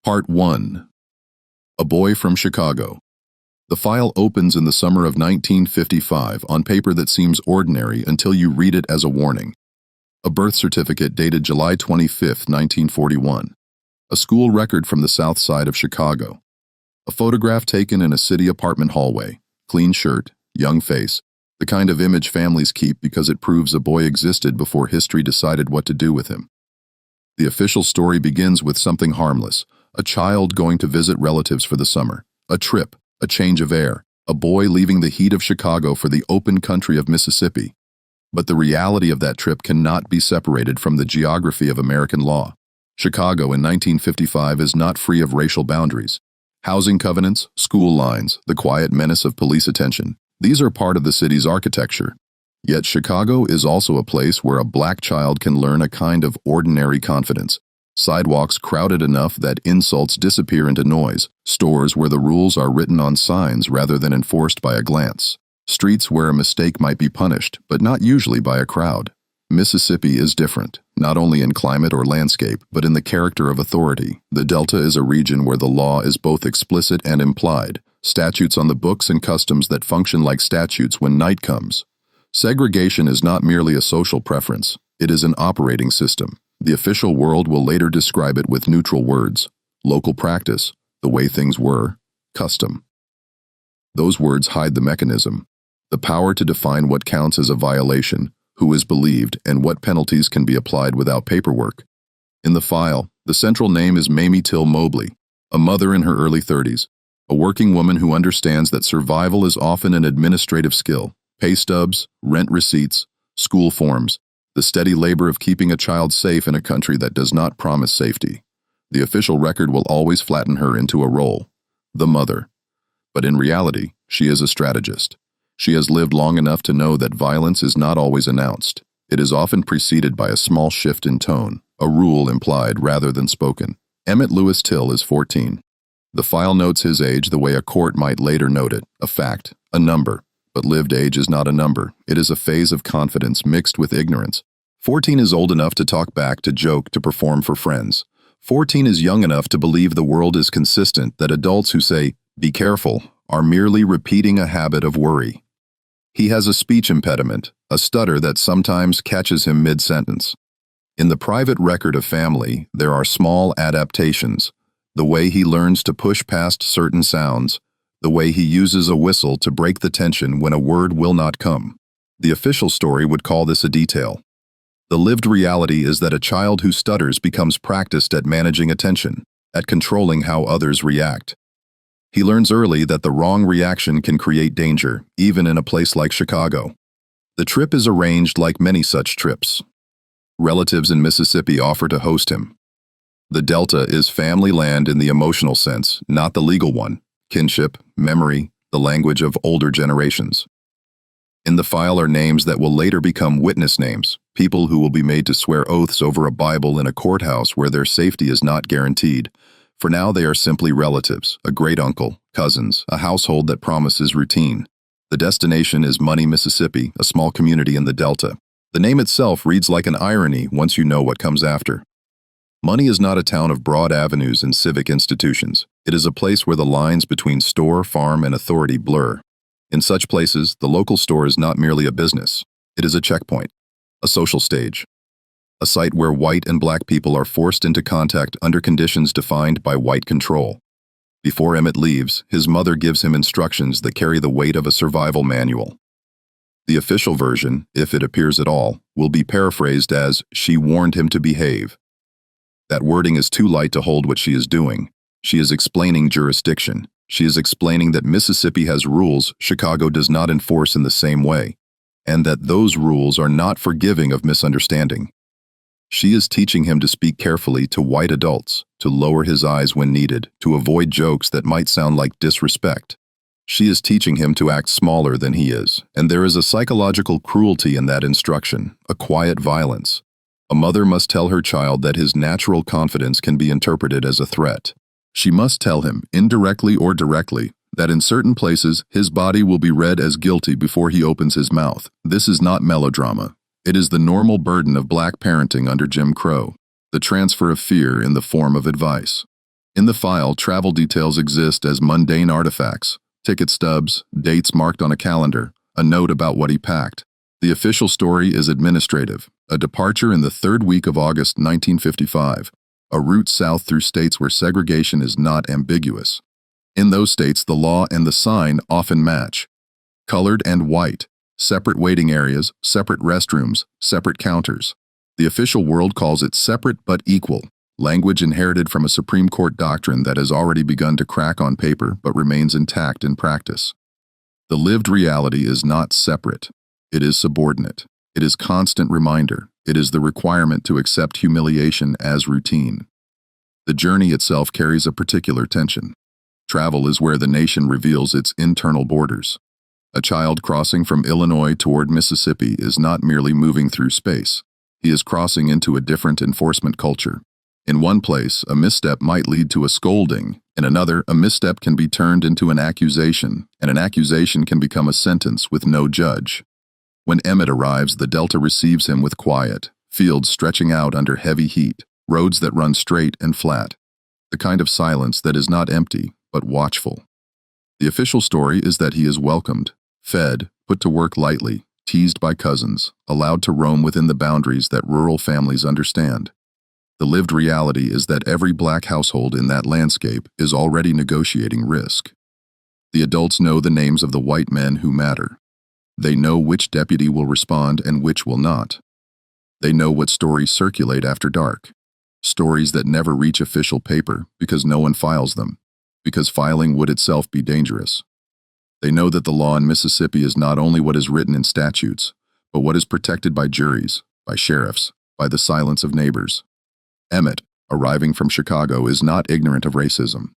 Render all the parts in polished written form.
Part 1. A Boy from Chicago. The file opens in the summer of 1955 on paper that seems ordinary until you read it as a warning. A birth certificate dated July 25, 1941. A school record from the south side of Chicago. A photograph taken in a city apartment hallway. Clean shirt, young face, the kind of image families keep because it proves a boy existed before history decided what to do with him. The official story begins with something harmless. A child going to visit relatives for the summer. A trip, a change of air. A boy leaving the heat of Chicago for the open country of Mississippi. But the reality of that trip cannot be separated from the geography of American law. Chicago in 1955 is not free of racial boundaries. Housing covenants, school lines, the quiet menace of police attention. These are part of the city's architecture. Yet Chicago is also a place where a black child can learn a kind of ordinary confidence. Sidewalks crowded enough that insults disappear into noise. Stores where the rules are written on signs rather than enforced by a glance. Streets where a mistake might be punished, but not usually by a crowd. Mississippi is different, not only in climate or landscape, but in the character of authority. The Delta is a region where the law is both explicit and implied. Statutes on the books and customs that function like statutes when night comes. Segregation is not merely a social preference, it is an operating system. The official world will later describe it with neutral words. Local practice, the way things were, custom. Those words hide the mechanism, the power to define what counts as a violation, who is believed, and what penalties can be applied without paperwork. In the file, the central name is Emmett Till Mobley, a mother in her early 30s, a working woman who understands that survival is often an administrative skill. Pay stubs, rent receipts, school forms, the steady labor of keeping a child safe in a country that does not promise safety. The official record will always flatten her into a role, the mother. But in reality, she is a strategist. She has lived long enough to know that violence is not always announced. It is often preceded by a small shift in tone, a rule implied rather than spoken. Emmett Till is 14. The file notes his age the way a court might later note it, a fact, a number. But lived age is not a number. It is a phase of confidence mixed with ignorance. 14 is old enough to talk back, to joke, to perform for friends. 14 is young enough to believe the world is consistent, that adults who say, "Be careful," are merely repeating a habit of worry. He has a speech impediment, a stutter that sometimes catches him mid-sentence. In the private record of family, there are small adaptations. The way he learns to push past certain sounds, the way he uses a whistle to break the tension when a word will not come. The official story would call this a detail. The lived reality is that a child who stutters becomes practiced at managing attention, at controlling how others react. He learns early that the wrong reaction can create danger, even in a place like Chicago. The trip is arranged like many such trips. Relatives in Mississippi offer to host him. The Delta is family land in the emotional sense, not the legal one. Kinship, memory, the language of older generations. In the file are names that will later become witness names, people who will be made to swear oaths over a Bible in a courthouse where their safety is not guaranteed. For now they are simply relatives, a great-uncle, cousins, a household that promises routine. The destination is Money, Mississippi, a small community in the Delta. The name itself reads like an irony once you know what comes after. Money is not a town of broad avenues and civic institutions. It is a place where the lines between store, farm, and authority blur. In such places, the local store is not merely a business. It is a checkpoint, a social stage, a site where white and black people are forced into contact under conditions defined by white control. Before Emmett leaves, his mother gives him instructions that carry the weight of a survival manual. The official version, if it appears at all, will be paraphrased as, "She warned him to behave." That wording is too light to hold what she is doing. She is explaining jurisdiction. She is explaining that Mississippi has rules Chicago does not enforce in the same way, and that those rules are not forgiving of misunderstanding. She is teaching him to speak carefully to white adults, to lower his eyes when needed, to avoid jokes that might sound like disrespect. She is teaching him to act smaller than he is, and there is a psychological cruelty in that instruction, a quiet violence. A mother must tell her child that his natural confidence can be interpreted as a threat. She must tell him, indirectly or directly, that in certain places his body will be read as guilty before he opens his mouth. This is not melodrama. It is the normal burden of black parenting under Jim Crow, the transfer of fear in the form of advice. In the file, travel details exist as mundane artifacts, ticket stubs, dates marked on a calendar, a note about what he packed. The official story is administrative, a departure in the third week of August 1955, a route south through states where segregation is not ambiguous. In those states, the law and the sign often match. Colored and white, separate waiting areas, separate restrooms, separate counters. The official world calls it separate but equal, language inherited from a Supreme Court doctrine that has already begun to crack on paper but remains intact in practice. The lived reality is not separate. It is subordinate. It is constant reminder. It is the requirement to accept humiliation as routine. The journey itself carries a particular tension. Travel is where the nation reveals its internal borders. A child crossing from Illinois toward Mississippi is not merely moving through space. He is crossing into a different enforcement culture. In one place, a misstep might lead to a scolding. In another, a misstep can be turned into an accusation, and an accusation can become a sentence with no judge. When Emmett arrives, the Delta receives him with quiet, fields stretching out under heavy heat, roads that run straight and flat. The kind of silence that is not empty, but watchful. The official story is that he is welcomed, fed, put to work lightly, teased by cousins, allowed to roam within the boundaries that rural families understand. The lived reality is that every black household in that landscape is already negotiating risk. The adults know the names of the white men who matter. They know which deputy will respond and which will not. They know what stories circulate after dark. Stories that never reach official paper because no one files them, because filing would itself be dangerous. They know that the law in Mississippi is not only what is written in statutes, but what is protected by juries, by sheriffs, by the silence of neighbors. Emmett, arriving from Chicago, is not ignorant of racism,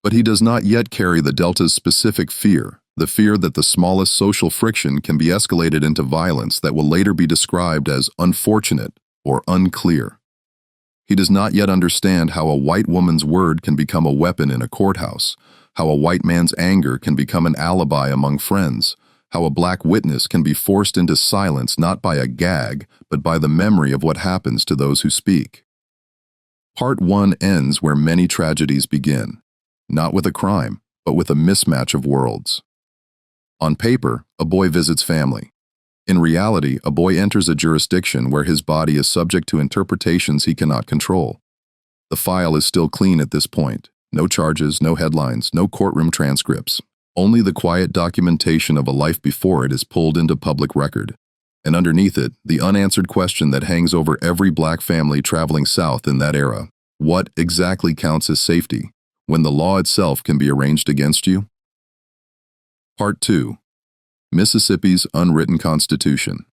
but he does not yet carry the Delta's specific fear, the fear that the smallest social friction can be escalated into violence that will later be described as unfortunate or unclear. He does not yet understand how a white woman's word can become a weapon in a courthouse, how a white man's anger can become an alibi among friends, how a black witness can be forced into silence not by a gag, but by the memory of what happens to those who speak. Part 1 ends where many tragedies begin, not with a crime, but with a mismatch of worlds. On paper, a boy visits family. In reality, a boy enters a jurisdiction where his body is subject to interpretations he cannot control. The file is still clean at this point. No charges, no headlines, no courtroom transcripts. Only the quiet documentation of a life before it is pulled into public record. And underneath it, the unanswered question that hangs over every black family traveling south in that era. What exactly counts as safety, when the law itself can be arranged against you? Part 2. Mississippi's Unwritten Constitution.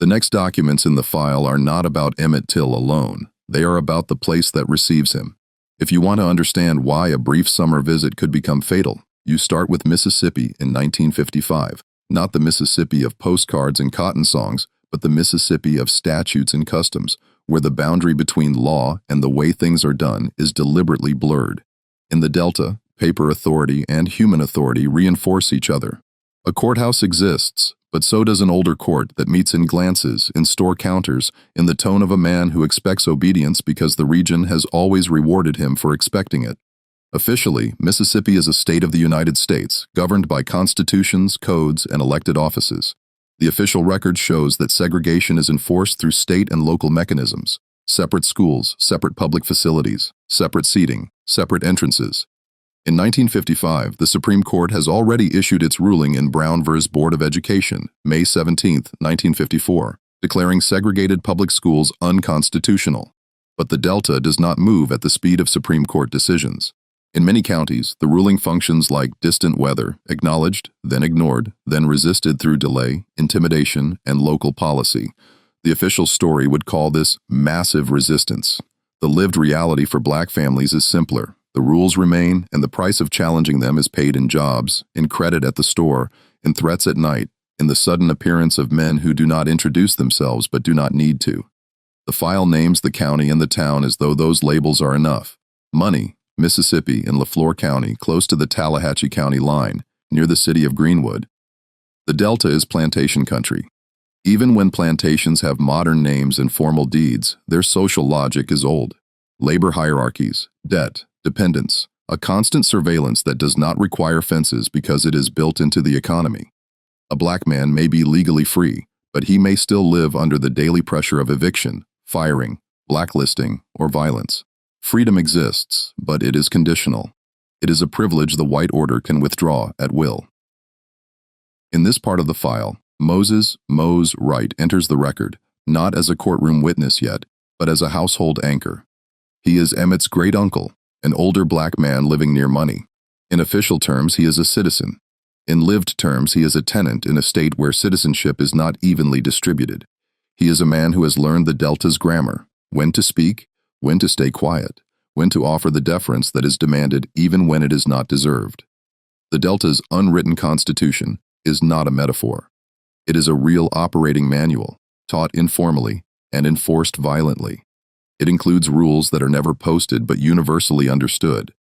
The next documents in the file are not about Emmett Till alone. They are about the place that receives him. If you want to understand why a brief summer visit could become fatal, you start with Mississippi in 1955. Not the Mississippi of postcards and cotton songs, but the Mississippi of statutes and customs, where the boundary between law and the way things are done is deliberately blurred. In the Delta, paper authority and human authority reinforce each other. A courthouse exists, but so does an older court that meets in glances, in store counters, in the tone of a man who expects obedience because the region has always rewarded him for expecting it. Officially, Mississippi is a state of the United States, governed by constitutions, codes, and elected offices. The official record shows that segregation is enforced through state and local mechanisms: separate schools, separate public facilities, separate seating, separate entrances. In 1955, the Supreme Court has already issued its ruling in Brown v. Board of Education, May 17, 1954, declaring segregated public schools unconstitutional. But the Delta does not move at the speed of Supreme Court decisions. In many counties, the ruling functions like distant weather, acknowledged, then ignored, then resisted through delay, intimidation, and local policy. The official story would call this massive resistance. The lived reality for black families is simpler. The rules remain, and the price of challenging them is paid in jobs, in credit at the store, in threats at night, in the sudden appearance of men who do not introduce themselves but do not need to. The file names the county and the town as though those labels are enough. Money, Mississippi in LaFleur County, close to the Tallahatchie County line, near the city of Greenwood. The Delta is plantation country. Even when plantations have modern names and formal deeds, their social logic is old. Labor hierarchies, debt, Dependence, a constant surveillance that does not require fences because it is built into the economy. A black man may be legally free, but he may still live under the daily pressure of eviction, firing, blacklisting, or violence. Freedom exists, but it is conditional. It is a privilege the white order can withdraw at will. In this part of the file, Moses Mose Wright enters the record, not as a courtroom witness yet, but as a household anchor. He is Emmett's great-uncle, an older black man living near money. In official terms, he is a citizen. In lived terms, he is a tenant in a state where citizenship is not evenly distributed. He is a man who has learned the Delta's grammar, when to speak, when to stay quiet, when to offer the deference that is demanded even when it is not deserved. The Delta's unwritten constitution is not a metaphor. It is a real operating manual, taught informally and enforced violently. It includes rules that are never posted but universally understood.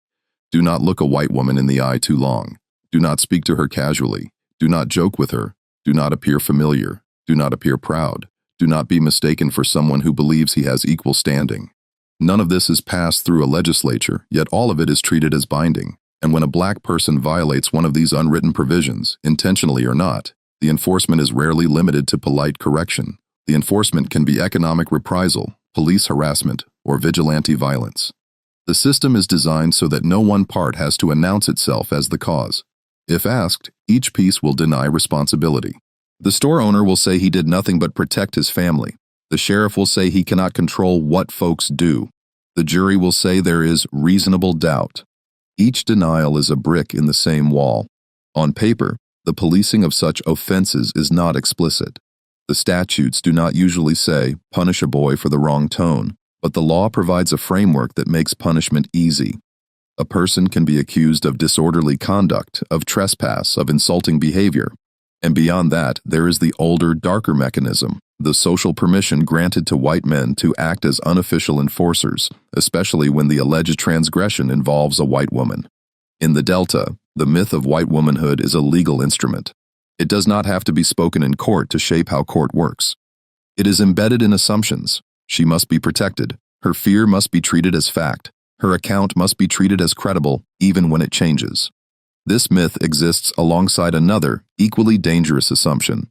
Do not look a white woman in the eye too long. Do not speak to her casually. Do not joke with her. Do not appear familiar. Do not appear proud. Do not be mistaken for someone who believes he has equal standing. None of this is passed through a legislature, yet all of it is treated as binding. And when a black person violates one of these unwritten provisions, intentionally or not, the enforcement is rarely limited to polite correction. The enforcement can be economic reprisal, police harassment, or vigilante violence. The system is designed so that no one part has to announce itself as the cause. If asked, each piece will deny responsibility. The store owner will say he did nothing but protect his family. The sheriff will say he cannot control what folks do. The jury will say there is reasonable doubt. Each denial is a brick in the same wall. On paper, the policing of such offenses is not explicit. The statutes do not usually say, punish a boy for the wrong tone, but the law provides a framework that makes punishment easy. A person can be accused of disorderly conduct, of trespass, of insulting behavior. And beyond that, there is the older, darker mechanism, the social permission granted to white men to act as unofficial enforcers, especially when the alleged transgression involves a white woman. In the Delta, the myth of white womanhood is a legal instrument. It does not have to be spoken in court to shape how court works. It is embedded in assumptions. She must be protected. Her fear must be treated as fact. Her account must be treated as credible, even when it changes. This myth exists alongside another, equally dangerous assumption,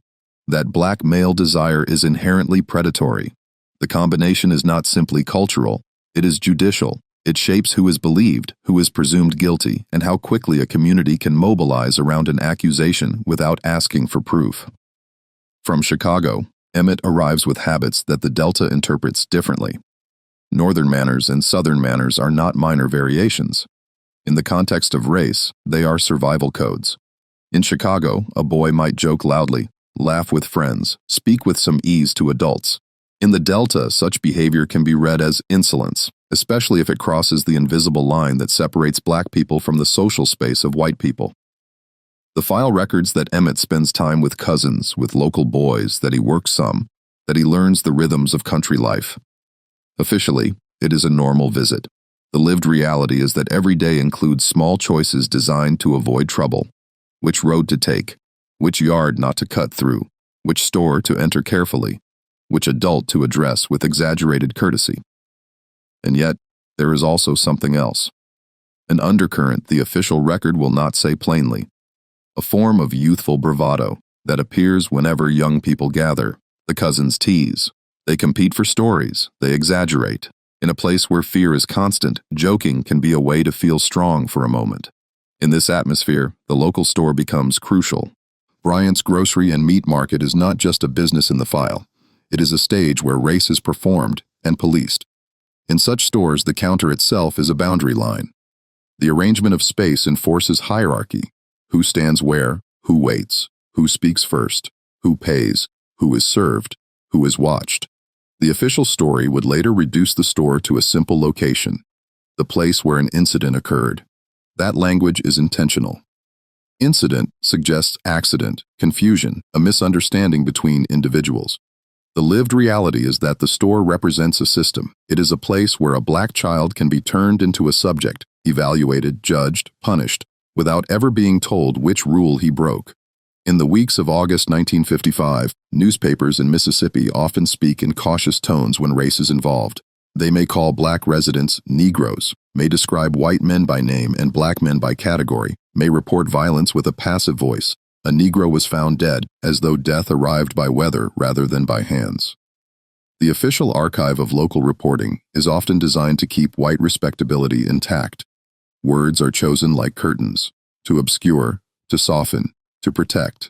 that black male desire is inherently predatory. The combination is not simply cultural, it is judicial. It shapes who is believed, who is presumed guilty, and how quickly a community can mobilize around an accusation without asking for proof. From Chicago, Emmett arrives with habits that the Delta interprets differently. Northern manners and Southern manners are not minor variations. In the context of race, they are survival codes. In Chicago, a boy might joke loudly, laugh with friends, speak with some ease to adults. In the Delta, such behavior can be read as insolence, especially if it crosses the invisible line that separates black people from the social space of white people. The file records that Emmett spends time with cousins, with local boys, that he works some, that he learns the rhythms of country life. Officially, it is a normal visit. The lived reality is that every day includes small choices designed to avoid trouble. Which road to take, which yard not to cut through, which store to enter carefully, which adult to address with exaggerated courtesy. And yet, there is also something else. An undercurrent the official record will not say plainly. A form of youthful bravado that appears whenever young people gather. The cousins tease. They compete for stories. They exaggerate. In a place where fear is constant, joking can be a way to feel strong for a moment. In this atmosphere, the local store becomes crucial. Bryant's Grocery and Meat Market is not just a business in the file. It is a stage where race is performed and policed. In such stores, the counter itself is a boundary line. The arrangement of space enforces hierarchy. Who stands where, who waits, who speaks first, who pays, who is served, who is watched. The official story would later reduce the store to a simple location, the place where an incident occurred. That language is intentional. Incident suggests accident, confusion, a misunderstanding between individuals. The lived reality is that the store represents a system. It is a place where a black child can be turned into a subject, evaluated, judged, punished, without ever being told which rule he broke. In the weeks of August 1955, newspapers in Mississippi often speak in cautious tones when race is involved. They may call black residents Negroes, may describe white men by name and black men by category, may report violence with a passive voice. A Negro was found dead, as though death arrived by weather rather than by hands. The official archive of local reporting is often designed to keep white respectability intact. Words are chosen like curtains, to obscure, to soften, to protect.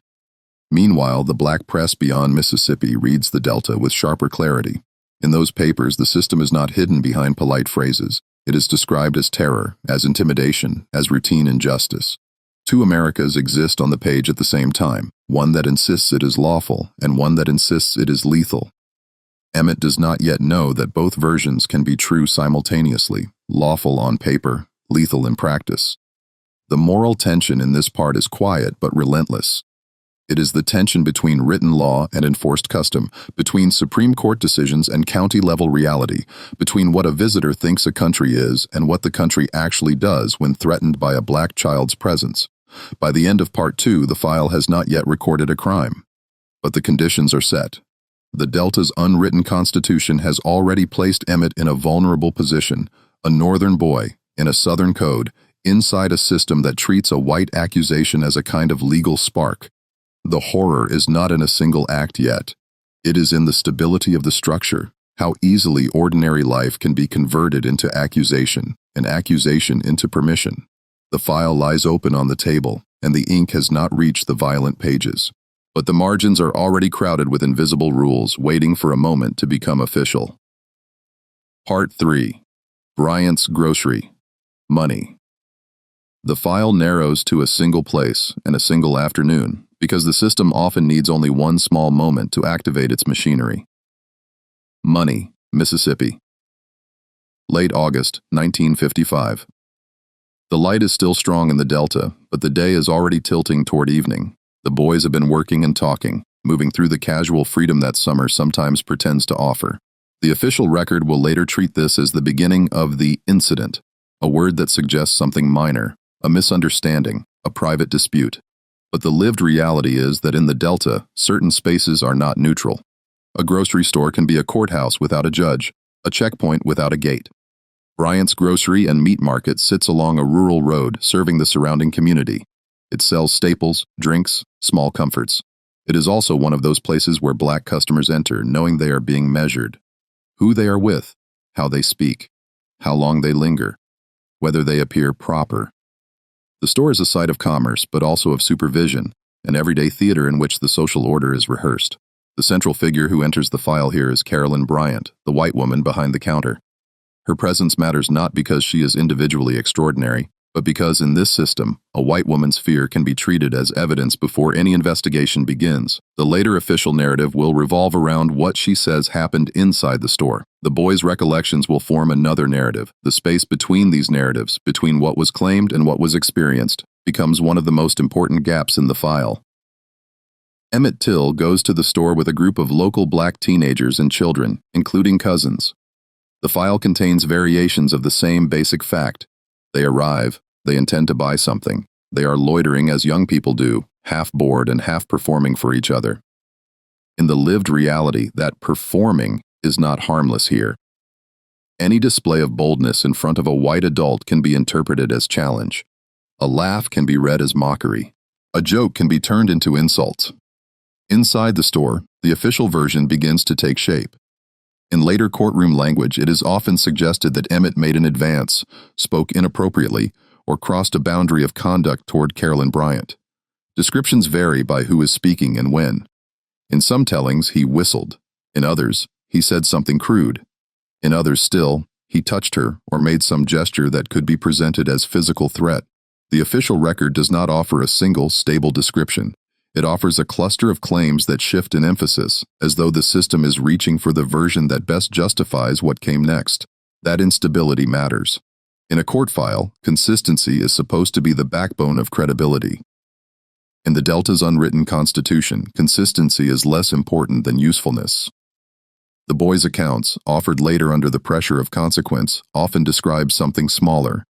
Meanwhile, the black press beyond Mississippi reads the Delta with sharper clarity. In those papers, the system is not hidden behind polite phrases. It is described as terror, as intimidation, as routine injustice. Two Americas exist on the page at the same time, one that insists it is lawful and one that insists it is lethal. Emmett does not yet know that both versions can be true simultaneously, lawful on paper, lethal in practice. The moral tension in this part is quiet but relentless. It is the tension between written law and enforced custom, between Supreme Court decisions and county-level reality, between what a visitor thinks a country is and what the country actually does when threatened by a black child's presence. By the end of Part 2, the file has not yet recorded a crime. But the conditions are set. The Delta's unwritten constitution has already placed Emmett in a vulnerable position, a northern boy, in a southern code, inside a system that treats a white accusation as a kind of legal spark. The horror is not in a single act yet. It is in the stability of the structure, how easily ordinary life can be converted into accusation, and accusation into permission. The file lies open on the table, and the ink has not reached the violent pages. But the margins are already crowded with invisible rules, waiting for a moment to become official. Part 3. Bryant's Grocery. Money. The file narrows to a single place and a single afternoon, because the system often needs only one small moment to activate its machinery. Money, Mississippi. Late August, 1955. The light is still strong in the Delta, but the day is already tilting toward evening. The boys have been working and talking, moving through the casual freedom that summer sometimes pretends to offer. The official record will later treat this as the beginning of the incident, a word that suggests something minor, a misunderstanding, a private dispute. But the lived reality is that in the Delta, certain spaces are not neutral. A grocery store can be a courthouse without a judge, a checkpoint without a gate. Bryant's Grocery and Meat Market sits along a rural road serving the surrounding community. It sells staples, drinks, small comforts. It is also one of those places where black customers enter knowing they are being measured. Who they are with, how they speak, how long they linger, whether they appear proper. The store is a site of commerce, but also of supervision, an everyday theater in which the social order is rehearsed. The central figure who enters the file here is Carolyn Bryant, the white woman behind the counter. Her presence matters not because she is individually extraordinary, but because in this system, a white woman's fear can be treated as evidence before any investigation begins. The later official narrative will revolve around what she says happened inside the store. The boys' recollections will form another narrative. The space between these narratives, between what was claimed and what was experienced, becomes one of the most important gaps in the file. Emmett Till goes to the store with a group of local black teenagers and children, including cousins. The file contains variations of the same basic fact. They arrive, they intend to buy something. They are loitering as young people do, half bored and half performing for each other. In the lived reality, that performing is not harmless here. Any display of boldness in front of a white adult can be interpreted as challenge. A laugh can be read as mockery. A joke can be turned into insults. Inside the store, the official version begins to take shape. In later courtroom language, it is often suggested that Emmett made an advance, spoke inappropriately, or crossed a boundary of conduct toward Carolyn Bryant. Descriptions vary by who is speaking and when. In some tellings, he whistled. In others, he said something crude. In others still, he touched her or made some gesture that could be presented as physical threat. The official record does not offer a single, stable description. It offers a cluster of claims that shift in emphasis, as though the system is reaching for the version that best justifies what came next. That instability matters. In a court file, consistency is supposed to be the backbone of credibility. In the Delta's unwritten constitution, consistency is less important than usefulness. The boys' accounts, offered later under the pressure of consequence, often describe something smaller,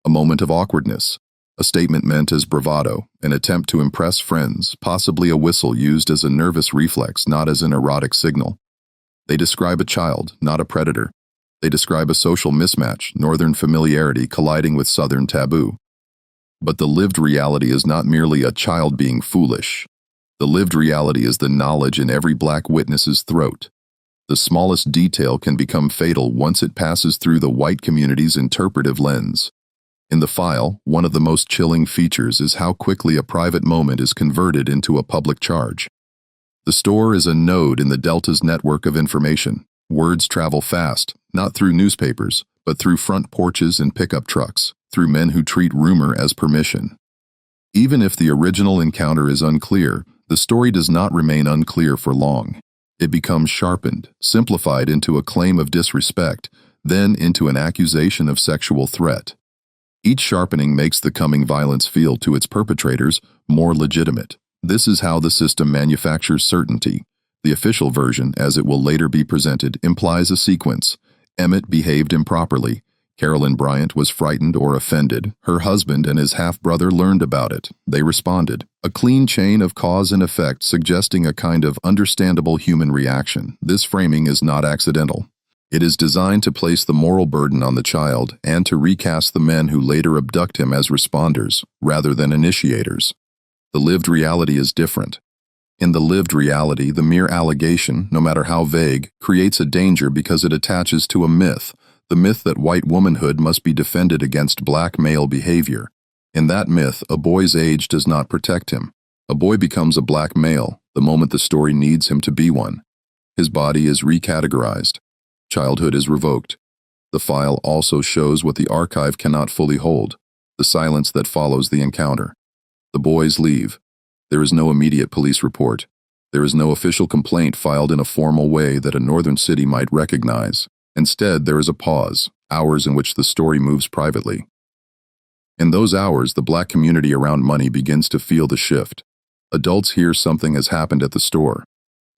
a moment of awkwardness, a statement meant as bravado, an attempt to impress friends, possibly a whistle used as a nervous reflex, not as an erotic signal. They describe a child, not a predator. They describe a social mismatch, northern familiarity colliding with southern taboo. But the lived reality is not merely a child being foolish. The lived reality is the knowledge in every black witness's throat. The smallest detail can become fatal once it passes through the white community's interpretive lens. In the file, one of the most chilling features is how quickly a private moment is converted into a public charge. The store is a node in the Delta's network of information. Words travel fast, not through newspapers, but through front porches and pickup trucks, through men who treat rumor as permission. Even if the original encounter is unclear, the story does not remain unclear for long. It becomes sharpened, simplified into a claim of disrespect, then into an accusation of sexual threat. Each sharpening makes the coming violence feel to its perpetrators more legitimate. This is how the system manufactures certainty. The official version, as it will later be presented, implies a sequence. Emmett behaved improperly. Carolyn Bryant was frightened or offended. Her husband and his half-brother learned about it. They responded. A clean chain of cause and effect suggesting a kind of understandable human reaction. This framing is not accidental. It is designed to place the moral burden on the child and to recast the men who later abduct him as responders, rather than initiators. The lived reality is different. In the lived reality, the mere allegation, no matter how vague, creates a danger because it attaches to a myth, the myth that white womanhood must be defended against black male behavior. In that myth, a boy's age does not protect him. A boy becomes a black male the moment the story needs him to be one. His body is recategorized. Childhood is revoked. The file also shows what the archive cannot fully hold, the silence that follows the encounter. The boys leave. There is no immediate police report. There is no official complaint filed in a formal way that a northern city might recognize. Instead, there is a pause, hours in which the story moves privately. In those hours, the black community around money begins to feel the shift. Adults hear something has happened at the store.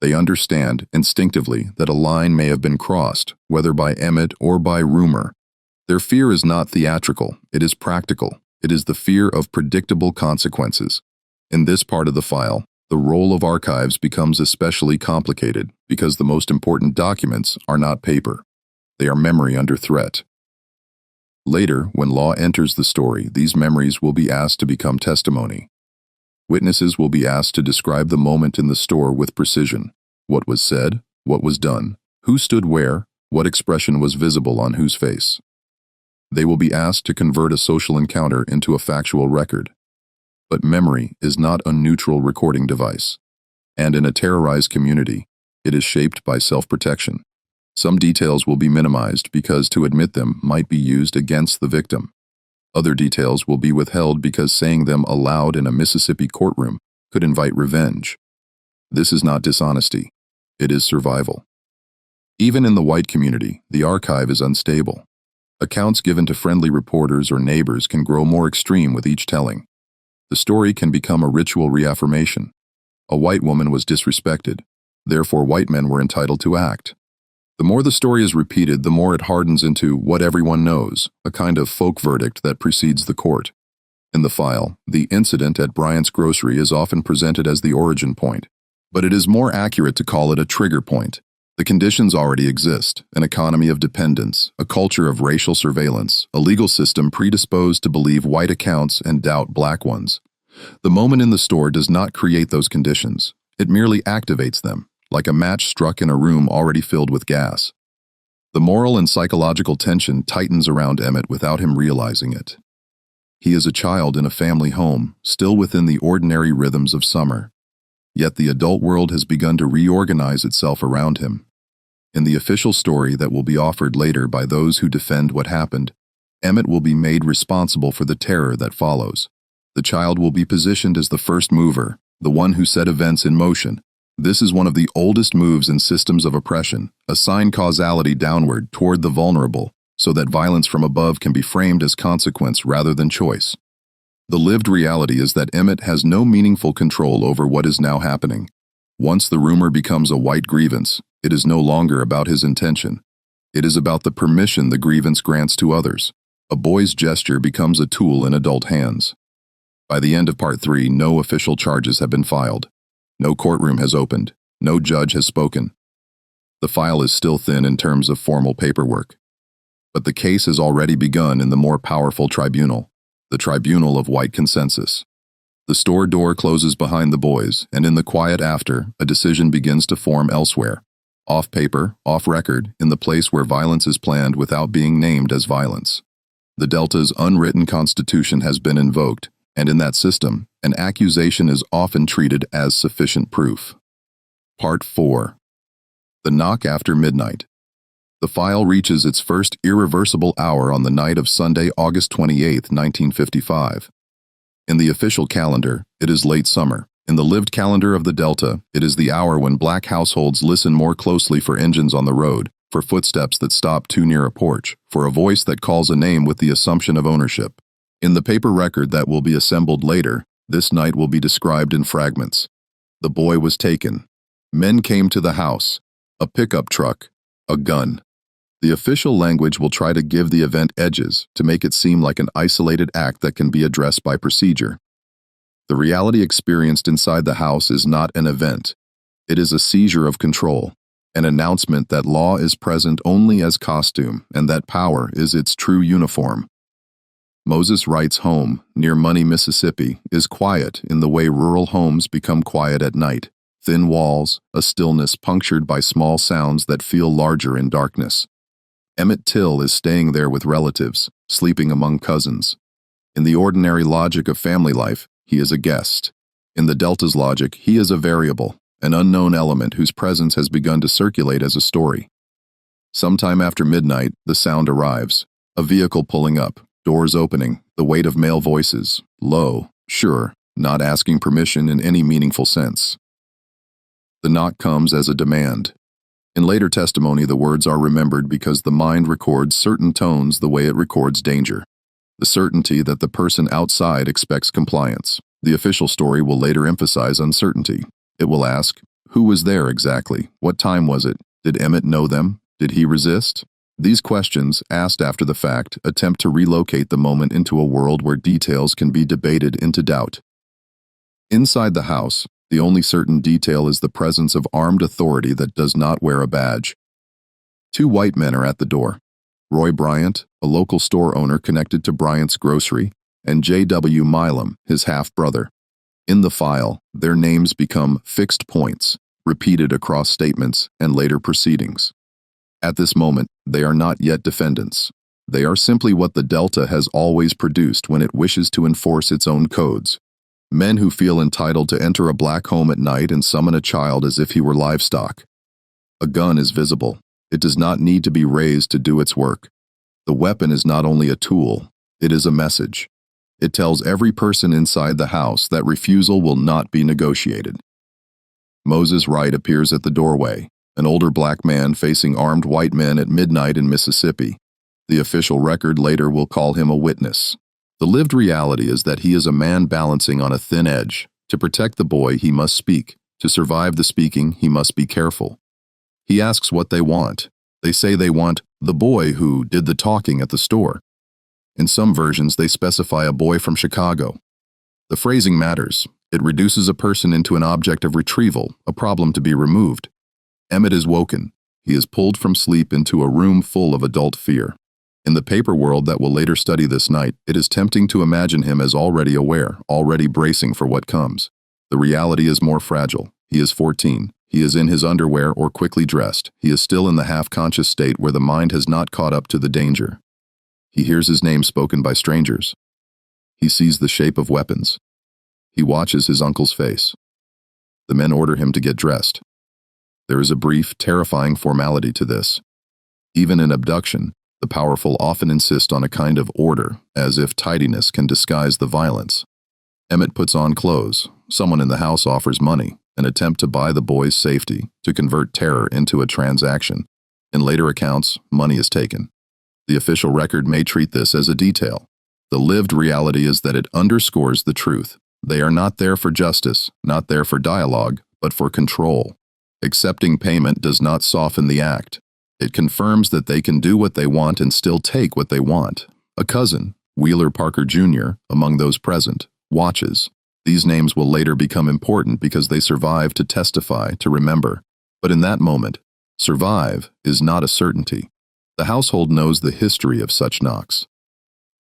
They understand, instinctively, that a line may have been crossed, whether by Emmett or by rumor. Their fear is not theatrical, it is practical. It is the fear of predictable consequences. In this part of the file, the role of archives becomes especially complicated because the most important documents are not paper. They are memory under threat. Later, when law enters the story, these memories will be asked to become testimony. Witnesses will be asked to describe the moment in the store with precision. What was said, what was done, who stood where, what expression was visible on whose face. They will be asked to convert a social encounter into a factual record. But memory is not a neutral recording device. And in a terrorized community, it is shaped by self-protection. Some details will be minimized because to admit them might be used against the victim. Other details will be withheld because saying them aloud in a Mississippi courtroom could invite revenge. This is not dishonesty. It is survival. Even in the white community, the archive is unstable. Accounts given to friendly reporters or neighbors can grow more extreme with each telling. The story can become a ritual reaffirmation. A white woman was disrespected, therefore white men were entitled to act. The more the story is repeated, the more it hardens into what everyone knows, a kind of folk verdict that precedes the court. In the file, the incident at Bryant's grocery is often presented as the origin point, but it is more accurate to call it a trigger point. The conditions already exist: an economy of dependence, a culture of racial surveillance, a legal system predisposed to believe white accounts and doubt black ones. The moment in the store does not create those conditions. It merely activates them, like a match struck in a room already filled with gas. The moral and psychological tension tightens around Emmett without him realizing it. He is a child in a family home, still within the ordinary rhythms of summer. Yet the adult world has begun to reorganize itself around him. In the official story that will be offered later by those who defend what happened, Emmett will be made responsible for the terror that follows. The child will be positioned as the first mover, the one who set events in motion. This is one of the oldest moves in systems of oppression, assign causality downward toward the vulnerable, so that violence from above can be framed as consequence rather than choice. The lived reality is that Emmett has no meaningful control over what is now happening. Once the rumor becomes a white grievance, it is no longer about his intention. It is about the permission the grievance grants to others. A boy's gesture becomes a tool in adult hands. By the end of Part 3, no official charges have been filed. No courtroom has opened. No judge has spoken. The file is still thin in terms of formal paperwork. But the case has already begun in the more powerful tribunal, the tribunal of white consensus. The store door closes behind the boys, and in the quiet after, a decision begins to form elsewhere. Off paper, off record, in the place where violence is planned without being named as violence. The Delta's unwritten constitution has been invoked, and in that system, an accusation is often treated as sufficient proof. Part 4. The knock after midnight. The file reaches its first irreversible hour on the night of Sunday, August 28, 1955. In the official calendar, it is late summer. In the lived calendar of the Delta, it is the hour when black households listen more closely for engines on the road, for footsteps that stop too near a porch, for a voice that calls a name with the assumption of ownership. In the paper record that will be assembled later, this night will be described in fragments. The boy was taken. Men came to the house. A pickup truck. A gun. The official language will try to give the event edges to make it seem like an isolated act that can be addressed by procedure. The reality experienced inside the house is not an event. It is a seizure of control, an announcement that law is present only as costume and that power is its true uniform. Moses Wright's home, near Money, Mississippi, is quiet in the way rural homes become quiet at night. Thin walls, a stillness punctured by small sounds that feel larger in darkness. Emmett Till is staying there with relatives, sleeping among cousins. In the ordinary logic of family life, he is a guest. In the Delta's logic, he is a variable, an unknown element whose presence has begun to circulate as a story. Sometime after midnight, the sound arrives. A vehicle pulling up, doors opening, the weight of male voices, low, sure, not asking permission in any meaningful sense. The knock comes as a demand. In later testimony, the words are remembered because the mind records certain tones the way it records danger. The certainty that the person outside expects compliance. The official story will later emphasize uncertainty. It will ask, who was there exactly? What time was it? Did Emmett know them? Did he resist? These questions, asked after the fact, attempt to relocate the moment into a world where details can be debated into doubt. Inside the house, the only certain detail is the presence of armed authority that does not wear a badge. Two white men are at the door. Roy Bryant, a local store owner connected to Bryant's Grocery, and J.W. Milam, his half-brother. In the file, their names become fixed points, repeated across statements and later proceedings. At this moment, they are not yet defendants. They are simply what the Delta has always produced when it wishes to enforce its own codes. Men who feel entitled to enter a black home at night and summon a child as if he were livestock. A gun is visible. It does not need to be raised to do its work. The weapon is not only a tool, it is a message. It tells every person inside the house that refusal will not be negotiated. Moses Wright appears at the doorway, an older black man facing armed white men at midnight in Mississippi. The official record later will call him a witness. The lived reality is that he is a man balancing on a thin edge. To protect the boy, he must speak. To survive the speaking, he must be careful. He asks what they want. They say they want the boy who did the talking at the store. In some versions, they specify a boy from Chicago. The phrasing matters. It reduces a person into an object of retrieval, a problem to be removed. Emmett is woken. He is pulled from sleep into a room full of adult fear. In the paper world that will later study this night, it is tempting to imagine him as already aware, already bracing for what comes. The reality is more fragile. He is 14. He is in his underwear or quickly dressed. He is still in the half-conscious state where the mind has not caught up to the danger. He hears his name spoken by strangers. He sees the shape of weapons. He watches his uncle's face. The men order him to get dressed. There is a brief, terrifying formality to this. Even in abduction, the powerful often insist on a kind of order, as if tidiness can disguise the violence. Emmett puts on clothes. Someone in the house offers money, an attempt to buy the boy's safety, to convert terror into a transaction. In later accounts, money is taken. The official record may treat this as a detail. The lived reality is that it underscores the truth. They are not there for justice, not there for dialogue, but for control. Accepting payment does not soften the act. It confirms that they can do what they want and still take what they want. A cousin, Wheeler Parker Jr., among those present, watches. These names will later become important because they survive to testify, to remember. But in that moment, survive is not a certainty. The household knows the history of such knocks.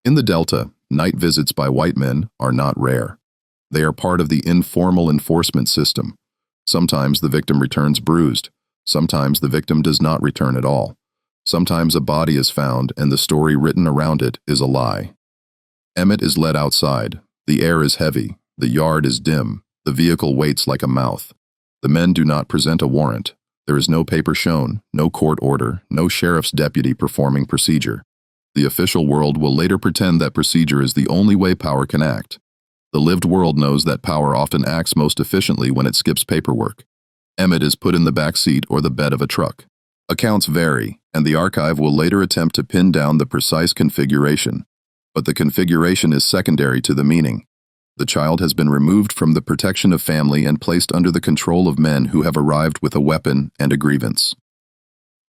In the Delta, night visits by white men are not rare. They are part of the informal enforcement system. Sometimes the victim returns bruised. Sometimes the victim does not return at all. Sometimes a body is found and the story written around it is a lie. Emmett is led outside. The air is heavy. The yard is dim. The vehicle waits like a mouth. The men do not present a warrant. There is no paper shown, no court order, no sheriff's deputy performing procedure. The official world will later pretend that procedure is the only way power can act. The lived world knows that power often acts most efficiently when it skips paperwork. Emmett is put in the back seat or the bed of a truck. Accounts vary, and the archive will later attempt to pin down the precise configuration. But the configuration is secondary to the meaning. The child has been removed from the protection of family and placed under the control of men who have arrived with a weapon and a grievance.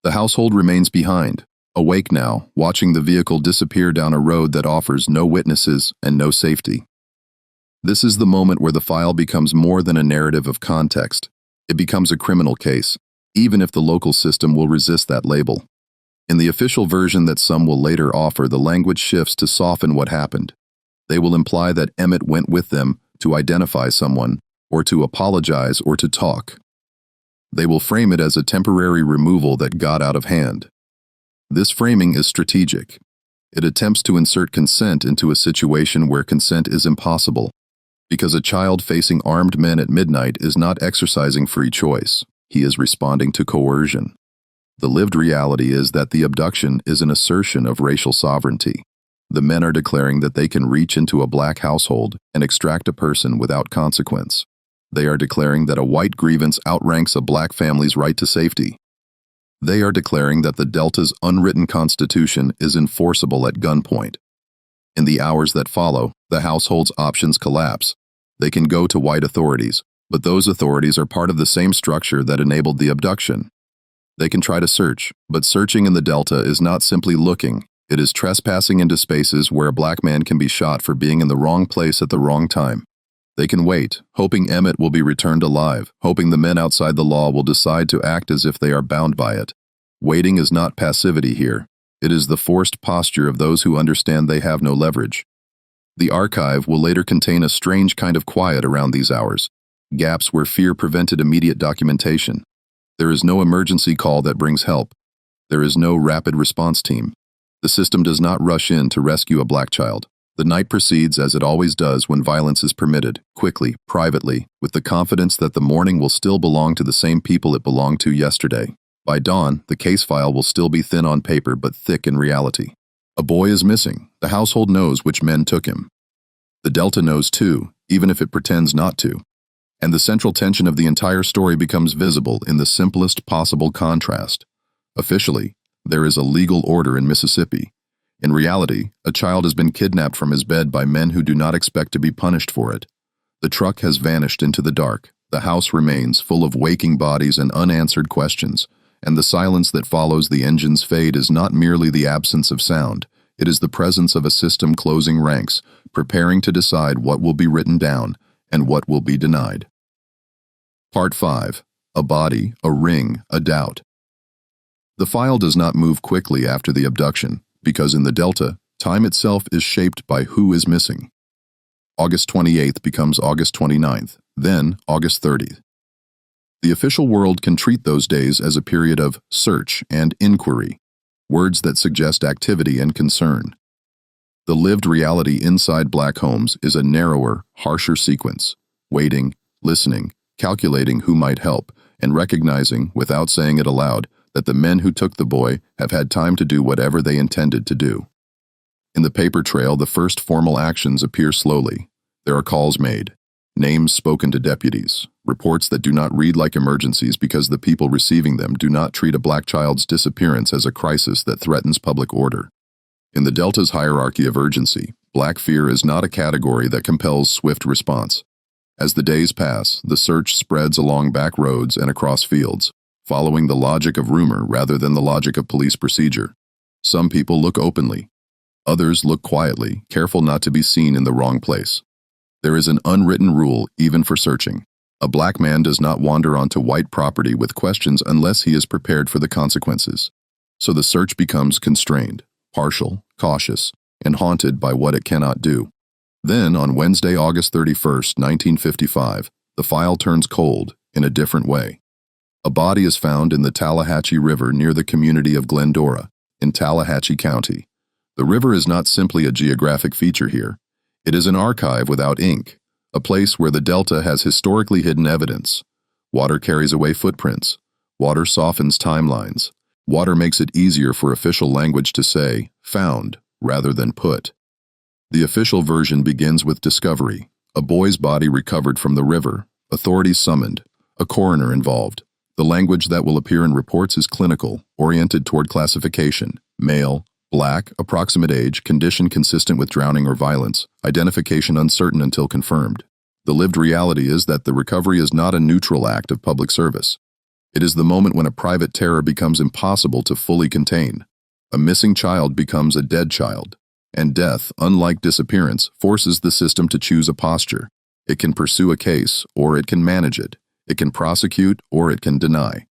The household remains behind, awake now, watching the vehicle disappear down a road that offers no witnesses and no safety. This is the moment where the file becomes more than a narrative of context. It becomes a criminal case, even if the local system will resist that label. In the official version that some will later offer, the language shifts to soften what happened. They will imply that Emmett went with them to identify someone, or to apologize, or to talk. They will frame it as a temporary removal that got out of hand. This framing is strategic. It attempts to insert consent into a situation where consent is impossible, because a child facing armed men at midnight is not exercising free choice. He is responding to coercion. The lived reality is that the abduction is an assertion of racial sovereignty. The men are declaring that they can reach into a black household and extract a person without consequence. They are declaring that a white grievance outranks a black family's right to safety. They are declaring that the Delta's unwritten constitution is enforceable at gunpoint. In the hours that follow, the household's options collapse. They can go to white authorities, but those authorities are part of the same structure that enabled the abduction. They can try to search, but searching in the Delta is not simply looking. It is trespassing into spaces where a black man can be shot for being in the wrong place at the wrong time. They can wait, hoping Emmett will be returned alive, hoping the men outside the law will decide to act as if they are bound by it. Waiting is not passivity here. It is the forced posture of those who understand they have no leverage. The archive will later contain a strange kind of quiet around these hours, gaps where fear prevented immediate documentation. There is no emergency call that brings help. There is no rapid response team. The system does not rush in to rescue a black child. The night proceeds as it always does when violence is permitted, quickly, privately, with the confidence that the morning will still belong to the same people it belonged to yesterday. By dawn, the case file will still be thin on paper but thick in reality. A boy is missing. The household knows which men took him. The Delta knows too, even if it pretends not to. And the central tension of the entire story becomes visible in the simplest possible contrast. Officially, there is a legal order in Mississippi. In reality, a child has been kidnapped from his bed by men who do not expect to be punished for it. The truck has vanished into the dark. The house remains full of waking bodies and unanswered questions, and the silence that follows the engine's fade is not merely the absence of sound. It is the presence of a system closing ranks, preparing to decide what will be written down and what will be denied. Part 5. A body, a ring, a doubt. The file does not move quickly after the abduction, because in the Delta, time itself is shaped by who is missing. August 28th becomes August 29th, then August 30th. The official world can treat those days as a period of search and inquiry, words that suggest activity and concern. The lived reality inside black homes is a narrower, harsher sequence, waiting, listening, calculating who might help, and recognizing, without saying it aloud, that the men who took the boy have had time to do whatever they intended to do. In the paper trail, the first formal actions appear slowly. There are calls made, names spoken to deputies, reports that do not read like emergencies because the people receiving them do not treat a black child's disappearance as a crisis that threatens public order. In the Delta's hierarchy of urgency, black fear is not a category that compels swift response. As the days pass, the search spreads along back roads and across fields, following the logic of rumor rather than the logic of police procedure. Some people look openly. Others look quietly, careful not to be seen in the wrong place. There is an unwritten rule even for searching. A black man does not wander onto white property with questions unless he is prepared for the consequences. So the search becomes constrained, partial, cautious, and haunted by what it cannot do. Then, on Wednesday, August 31st, 1955, the file turns cold in a different way. A body is found in the Tallahatchie River near the community of Glendora, in Tallahatchie County. The river is not simply a geographic feature here. It is an archive without ink, a place where the Delta has historically hidden evidence. Water carries away footprints. Water softens timelines. Water makes it easier for official language to say, found, rather than put. The official version begins with discovery, a boy's body recovered from the river, authorities summoned, a coroner involved. The language that will appear in reports is clinical, oriented toward classification, male, black, approximate age, condition consistent with drowning or violence, identification uncertain until confirmed. The lived reality is that the recovery is not a neutral act of public service. It is the moment when a private terror becomes impossible to fully contain. A missing child becomes a dead child. And death, unlike disappearance, forces the system to choose a posture. It can pursue a case, or it can manage it. It can prosecute, or it can deny.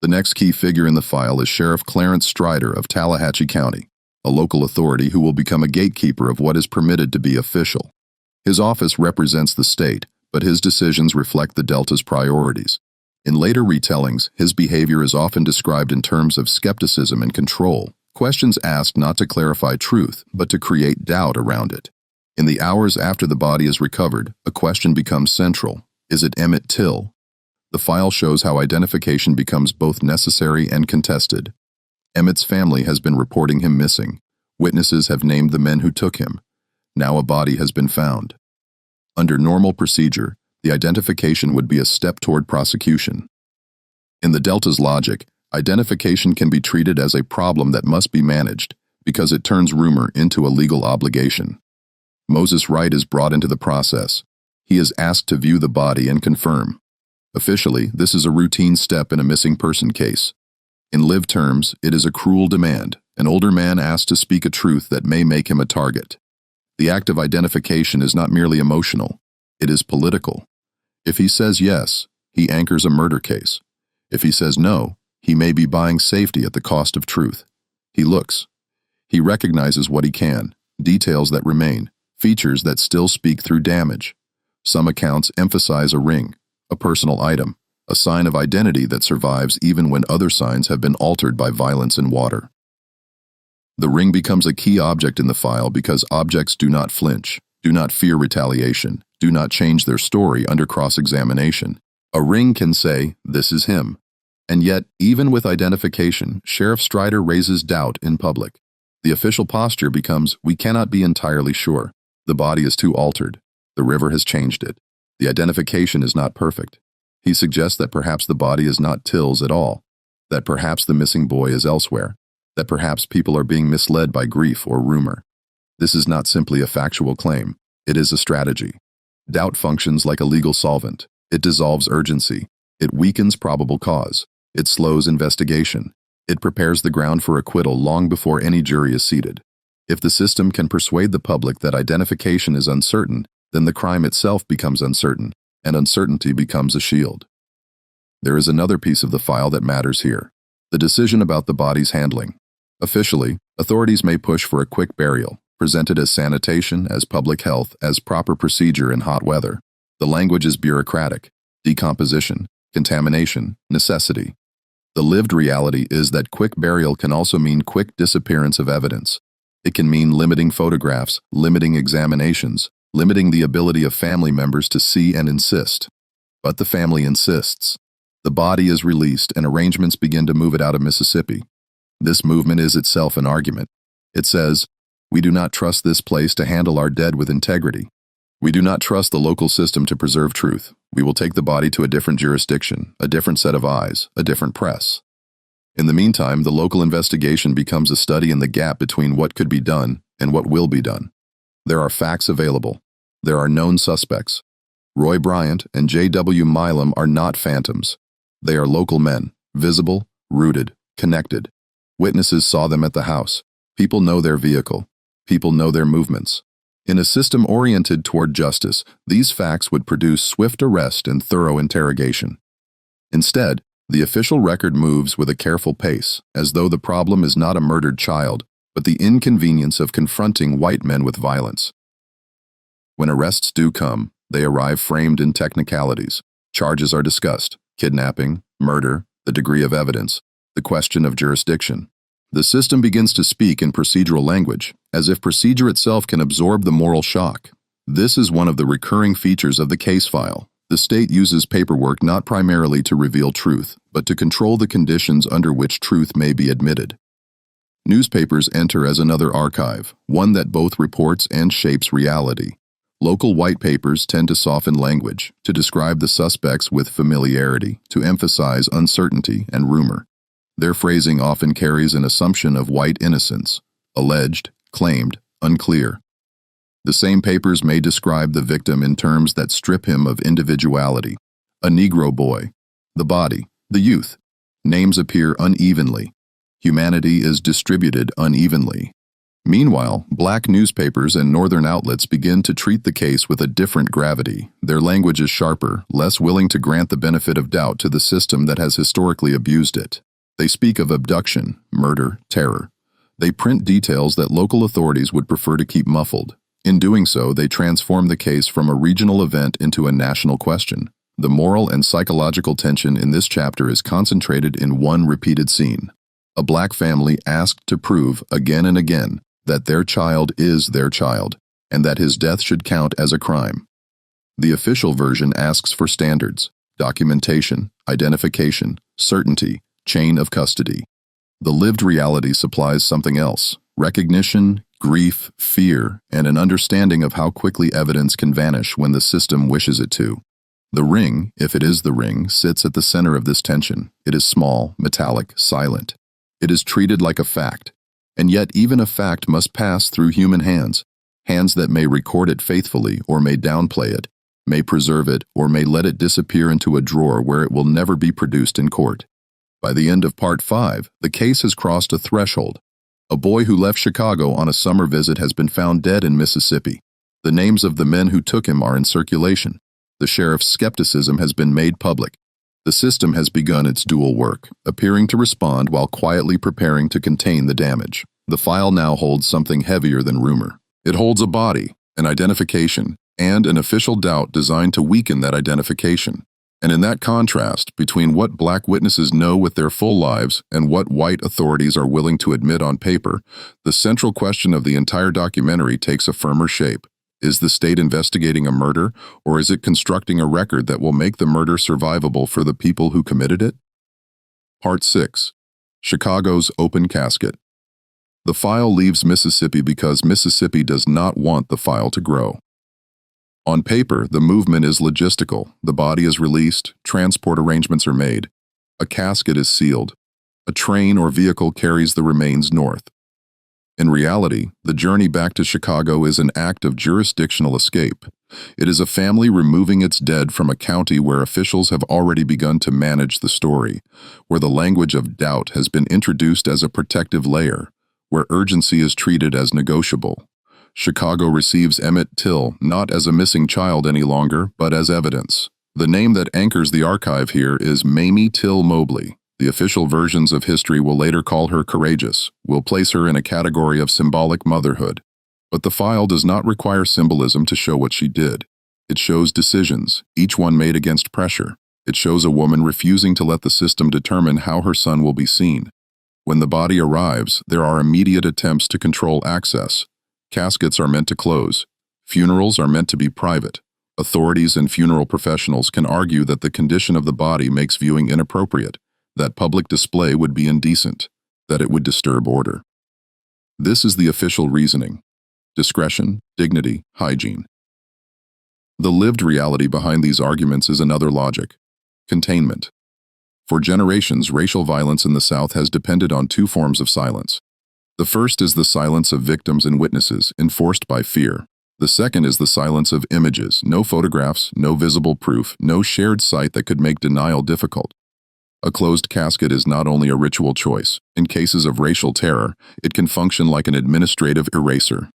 The next key figure in the file is Sheriff Clarence Strider of Tallahatchie County, a local authority who will become a gatekeeper of what is permitted to be official. His office represents the state, but his decisions reflect the Delta's priorities. In later retellings, his behavior is often described in terms of skepticism and control, questions asked not to clarify truth, but to create doubt around it. In the hours after the body is recovered, a question becomes central. Is it Emmett Till? The file shows how identification becomes both necessary and contested. Emmett's family has been reporting him missing. Witnesses have named the men who took him. Now a body has been found. Under normal procedure, the identification would be a step toward prosecution. In the Delta's logic, identification can be treated as a problem that must be managed because it turns rumor into a legal obligation. Moses Wright is brought into the process. He is asked to view the body and confirm. Officially, this is a routine step in a missing person case. In live terms, it is a cruel demand, an older man asked to speak a truth that may make him a target. The act of identification is not merely emotional, it is political. If he says yes, he anchors a murder case. If he says no, he may be buying safety at the cost of truth. He looks. He recognizes what he can, details that remain, features that still speak through damage. Some accounts emphasize a ring, a personal item, a sign of identity that survives even when other signs have been altered by violence and water. The ring becomes a key object in the file because objects do not flinch, do not fear retaliation, do not change their story under cross-examination. A ring can say, "This is him." And yet, even with identification, Sheriff Strider raises doubt in public. The official posture becomes, "We cannot be entirely sure. The body is too altered. The river has changed it. The identification is not perfect." He suggests that perhaps the body is not Till's at all, that perhaps the missing boy is elsewhere, that perhaps people are being misled by grief or rumor. This is not simply a factual claim, it is a strategy. Doubt functions like a legal solvent. It dissolves urgency. It weakens probable cause. It slows investigation. It prepares the ground for acquittal long before any jury is seated. If the system can persuade the public that identification is uncertain, then the crime itself becomes uncertain, and uncertainty becomes a shield. There is another piece of the file that matters here: the decision about the body's handling. Officially, authorities may push for a quick burial, presented as sanitation, as public health, as proper procedure in hot weather. The language is bureaucratic: decomposition, contamination, necessity. The lived reality is that quick burial can also mean quick disappearance of evidence. It can mean limiting photographs, limiting examinations, limiting the ability of family members to see and insist. But the family insists. The body is released and arrangements begin to move it out of Mississippi. This movement is itself an argument. It says, "We do not trust this place to handle our dead with integrity. We do not trust the local system to preserve truth. We will take the body to a different jurisdiction, a different set of eyes, a different press." In the meantime, the local investigation becomes a study in the gap between what could be done and what will be done. There are facts available. There are known suspects. Roy Bryant and J.W. Milam are not phantoms. They are local men, visible, rooted, connected. Witnesses saw them at the house. People know their vehicle. People know their movements. In a system oriented toward justice, these facts would produce swift arrest and thorough interrogation. Instead, The official record moves with a careful pace, as though the problem is not a murdered child, but the inconvenience of confronting white men with violence. When arrests do come, they arrive framed in technicalities. Charges are discussed: kidnapping, murder, the degree of evidence, the question of jurisdiction. The system begins to speak in procedural language, as if procedure itself can absorb the moral shock. This is one of the recurring features of the case file. The state uses paperwork not primarily to reveal truth, but to control the conditions under which truth may be admitted. Newspapers enter as another archive, one that both reports and shapes reality. Local white papers tend to soften language, to describe the suspects with familiarity, to emphasize uncertainty and rumor. Their phrasing often carries an assumption of white innocence: alleged, claimed, unclear. The same papers may describe the victim in terms that strip him of individuality: a Negro boy, the body, the youth. Names appear unevenly. Humanity is distributed unevenly. Meanwhile, black newspapers and northern outlets begin to treat the case with a different gravity. Their language is sharper, less willing to grant the benefit of doubt to the system that has historically abused it. They speak of abduction, murder, terror. They print details that local authorities would prefer to keep muffled. In doing so, they transform the case from a regional event into a national question. The moral and psychological tension in this chapter is concentrated in one repeated scene. A black family asked to prove again and again that their child is their child, and that his death should count as a crime. The official version asks for standards: documentation, identification, certainty, chain of custody. The lived reality supplies something else: recognition, grief, fear, and an understanding of how quickly evidence can vanish when the system wishes it to. The ring, if it is the ring, sits at the center of this tension. It is small, metallic, silent. It is treated like a fact, and yet even a fact must pass through human hands, hands that may record it faithfully or may downplay it, may preserve it or may let it disappear into a drawer where it will never be produced in court. By the end of Part 5, the case has crossed a threshold. A boy who left Chicago on a summer visit has been found dead in Mississippi. The names of the men who took him are in circulation. The sheriff's skepticism has been made public. The system has begun its dual work, appearing to respond while quietly preparing to contain the damage. The file now holds something heavier than rumor. It holds a body, an identification, and an official doubt designed to weaken that identification. And in that contrast between what black witnesses know with their full lives and what white authorities are willing to admit on paper, the central question of the entire documentary takes a firmer shape. Is the state investigating a murder, or is it constructing a record that will make the murder survivable for the people who committed it? Part 6. Chicago's Open Casket. The file leaves Mississippi because Mississippi does not want the file to grow. On paper, the movement is logistical. The body is released, transport arrangements are made. A casket is sealed. A train or vehicle carries the remains north. In reality, the journey back to Chicago is an act of jurisdictional escape. It is a family removing its dead from a county where officials have already begun to manage the story, where the language of doubt has been introduced as a protective layer, where urgency is treated as negotiable. Chicago receives Emmett Till not as a missing child any longer, but as evidence. The name that anchors the archive here is Mamie Till Mobley. The official versions of history will later call her courageous, will place her in a category of symbolic motherhood. But the file does not require symbolism to show what she did. It shows decisions, each one made against pressure. It shows a woman refusing to let the system determine how her son will be seen. When the body arrives, there are immediate attempts to control access. Caskets are meant to close. Funerals are meant to be private. Authorities and funeral professionals can argue that the condition of the body makes viewing inappropriate, that public display would be indecent, that it would disturb order. This is the official reasoning: discretion, dignity, hygiene. The lived reality behind these arguments is another logic: containment. For generations, racial violence in the South has depended on two forms of silence. The first is the silence of victims and witnesses, enforced by fear. The second is the silence of images: no photographs, no visible proof, no shared site that could make denial difficult. A closed casket is not only a ritual choice. In cases of racial terror, it can function like an administrative eraser.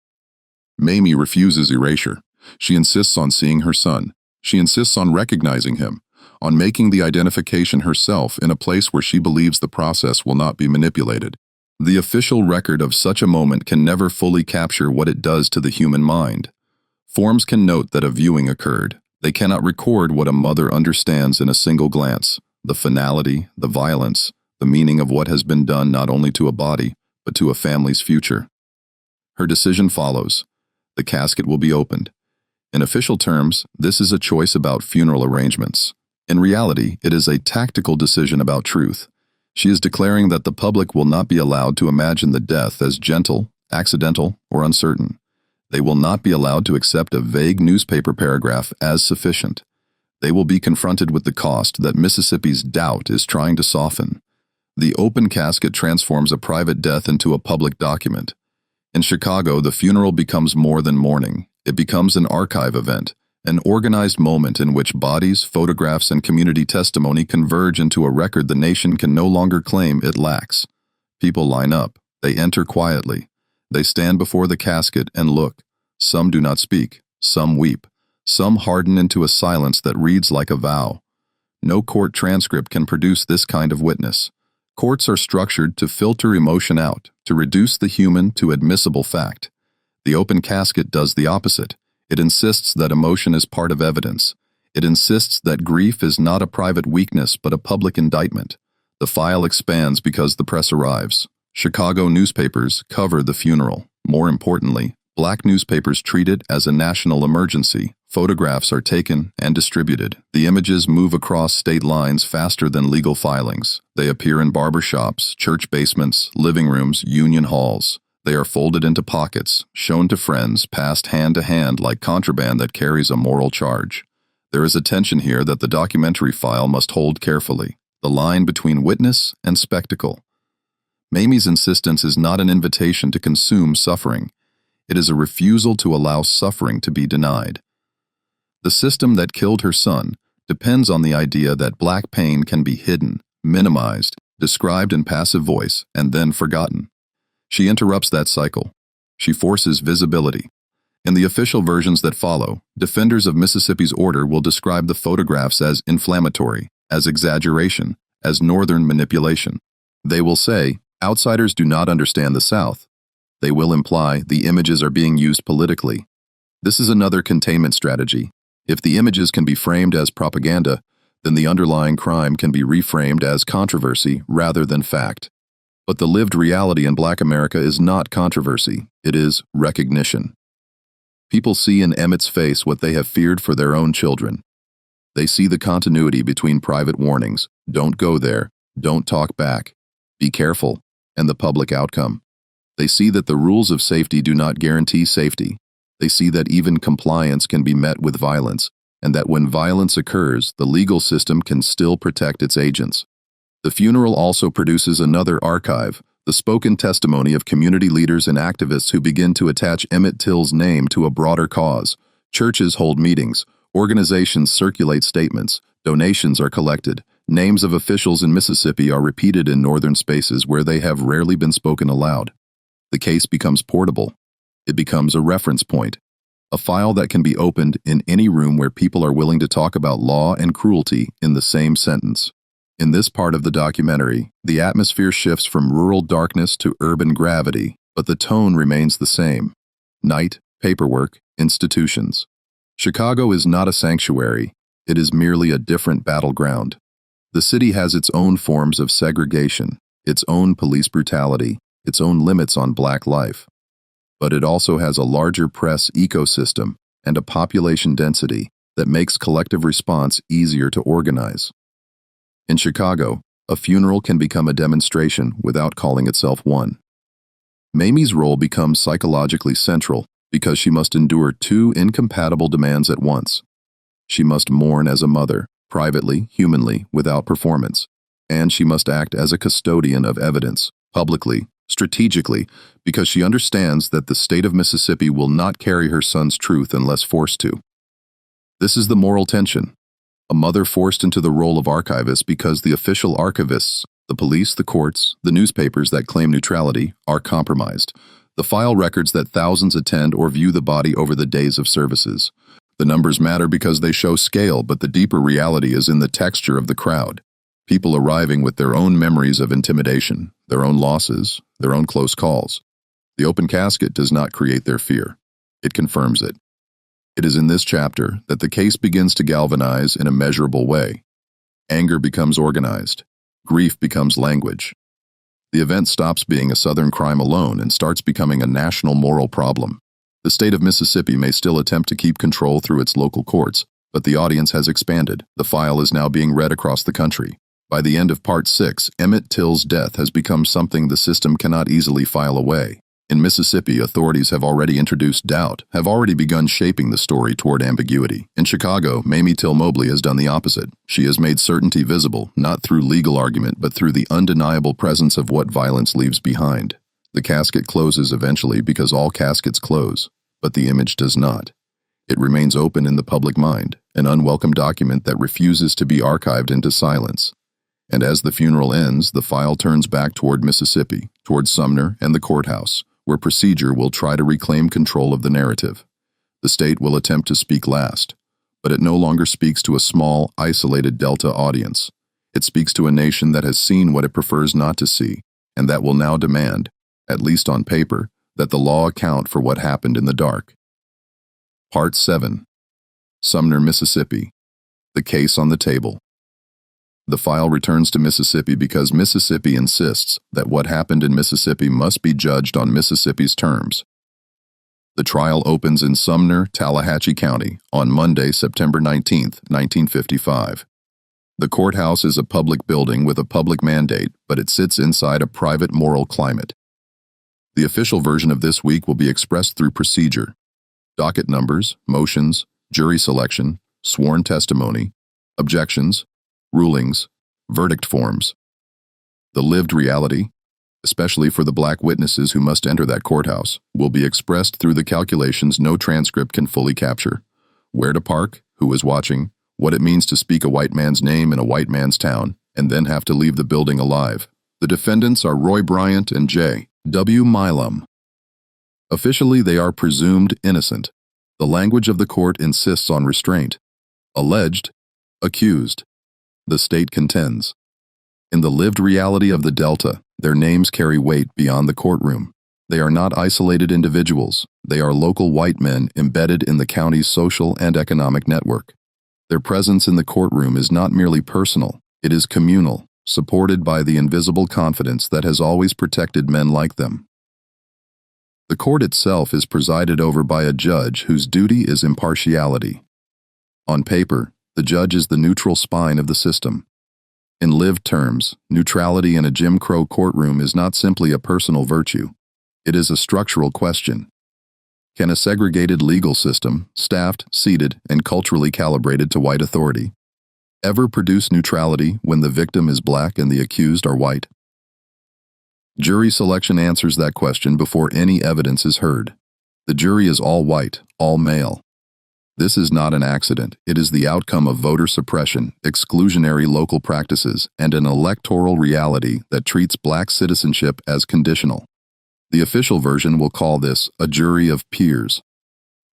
Mamie refuses erasure. She insists on seeing her son. She insists on recognizing him. on making the identification herself in a place where she believes the process will not be manipulated. The official record of such a moment can never fully capture what it does to the human mind. Forms can note that a viewing occurred. They cannot record what a mother understands in a single glance: the finality, the violence, the meaning of what has been done not only to a body, but to a family's future. Her decision follows. The casket will be opened. In official terms, this is a choice about funeral arrangements. In reality, it is a tactical decision about truth. She is declaring that the public will not be allowed to imagine the death as gentle, accidental, or uncertain. They will not be allowed to accept a vague newspaper paragraph as sufficient. They will be confronted with the cost that Mississippi's doubt is trying to soften. The open casket transforms a private death into a public document. In Chicago, the funeral becomes more than mourning. It becomes an archive event, an organized moment in which bodies, photographs, and community testimony converge into a record the nation can no longer claim it lacks. People line up. They enter quietly. They stand before the casket and look. Some do not speak. Some weep. Some harden into a silence that reads like a vow. No court transcript can produce this kind of witness. Courts are structured to filter emotion out, to reduce the human to admissible fact. The open casket does the opposite. It insists that emotion is part of evidence. It insists that grief is not a private weakness but a public indictment. The file expands because the press arrives. Chicago newspapers cover the funeral. More importantly, Black newspapers treat it as a national emergency. Photographs are taken and distributed. The images move across state lines faster than legal filings. They appear in barbershops, church basements, living rooms, union halls. They are folded into pockets, shown to friends, passed hand to hand like contraband that carries a moral charge. There is a tension here that the documentary file must hold carefully, the line between witness and spectacle. Mamie's insistence is not an invitation to consume suffering. It is a refusal to allow suffering to be denied. The system that killed her son depends on the idea that Black pain can be hidden, minimized, described in passive voice, and then forgotten. She interrupts that cycle. She forces visibility. In the official versions that follow, defenders of Mississippi's order will describe the photographs as inflammatory, as exaggeration, as northern manipulation. They will say, outsiders do not understand the South. They will imply the images are being used politically. This is another containment strategy. If the images can be framed as propaganda, then the underlying crime can be reframed as controversy rather than fact. But the lived reality in Black America is not controversy, it is recognition. People see in Emmett's face what they have feared for their own children. They see the continuity between private warnings, don't go there, don't talk back, be careful, and the public outcome. They see that the rules of safety do not guarantee safety. They see that even compliance can be met with violence, and that when violence occurs, the legal system can still protect its agents. The funeral also produces another archive, the spoken testimony of community leaders and activists who begin to attach Emmett Till's name to a broader cause. Churches hold meetings, organizations circulate statements, donations are collected, names of officials in Mississippi are repeated in northern spaces where they have rarely been spoken aloud. The case becomes portable. It becomes a reference point, a file that can be opened in any room where people are willing to talk about law and cruelty in the same sentence. In this part of the documentary, the atmosphere shifts from rural darkness to urban gravity, but the tone remains the same. Night, paperwork, institutions. Chicago is not a sanctuary, it is merely a different battleground. The city has its own forms of segregation, its own police brutality, its own limits on Black life. But it also has a larger press ecosystem and a population density that makes collective response easier to organize. In Chicago, a funeral can become a demonstration without calling itself one. Mamie's role becomes psychologically central because she must endure two incompatible demands at once. She must mourn as a mother, privately, humanly, without performance, and she must act as a custodian of evidence, publicly, strategically, because she understands that the state of Mississippi will not carry her son's truth unless forced to. This is the moral tension. A mother forced into the role of archivist because the official archivists, the police, the courts, the newspapers that claim neutrality, are compromised. The file records that thousands attend or view the body over the days of services. The numbers matter because they show scale, but the deeper reality is in the texture of the crowd. People arriving with their own memories of intimidation, their own losses, their own close calls. The open casket does not create their fear. It confirms it. It is in this chapter that the case begins to galvanize in a measurable way. Anger becomes organized. Grief becomes language. The event stops being a Southern crime alone and starts becoming a national moral problem. The state of Mississippi may still attempt to keep control through its local courts, but the audience has expanded. The file is now being read across the country. By the end of Part 6, Emmett Till's death has become something the system cannot easily file away. In Mississippi, authorities have already introduced doubt, have already begun shaping the story toward ambiguity. In Chicago, Emmett Till Mobley has done the opposite. She has made certainty visible, not through legal argument, but through the undeniable presence of what violence leaves behind. The casket closes eventually because all caskets close, but the image does not. It remains open in the public mind, an unwelcome document that refuses to be archived into silence. And as the funeral ends, the file turns back toward Mississippi, toward Sumner and the courthouse, where procedure will try to reclaim control of the narrative. The state will attempt to speak last, but it no longer speaks to a small, isolated Delta audience. It speaks to a nation that has seen what it prefers not to see, and that will now demand, at least on paper, that the law account for what happened in the dark. Part 7. Sumner, Mississippi. The case on the table. The file returns to Mississippi because Mississippi insists that what happened in Mississippi must be judged on Mississippi's terms. The trial opens in Sumner, Tallahatchie County on Monday, September 19, 1955. The courthouse is a public building with a public mandate, but it sits inside a private moral climate. The official version of this week will be expressed through procedure: docket numbers, motions, jury selection, sworn testimony, objections, rulings, verdict forms. The lived reality, especially for the black witnesses who must enter that courthouse, will be expressed through the calculations no transcript can fully capture: where to park, who is watching, what it means to speak a white man's name in a white man's town, and then have to leave the building alive. The defendants are Roy Bryant and J. W. Milam. Officially, they are presumed innocent. The language of the court insists on restraint. Alleged, accused. The state contends. In the lived reality of the Delta, their names carry weight beyond the courtroom. They are not isolated individuals. They are local white men embedded in the county's social and economic network. Their presence in the courtroom is not merely personal, it is communal, supported by the invisible confidence that has always protected men like them. The court itself is presided over by a judge whose duty is impartiality. On paper, the judge is the neutral spine of the system. In lived terms, neutrality in a Jim Crow courtroom is not simply a personal virtue. It is a structural question. Can a segregated legal system, staffed, seated, and culturally calibrated to white authority, ever produce neutrality when the victim is black and the accused are white? Jury selection answers that question before any evidence is heard. The jury is all white, all male. This is not an accident. It is the outcome of voter suppression, exclusionary local practices, and an electoral reality that treats black citizenship as conditional. The official version will call this a jury of peers.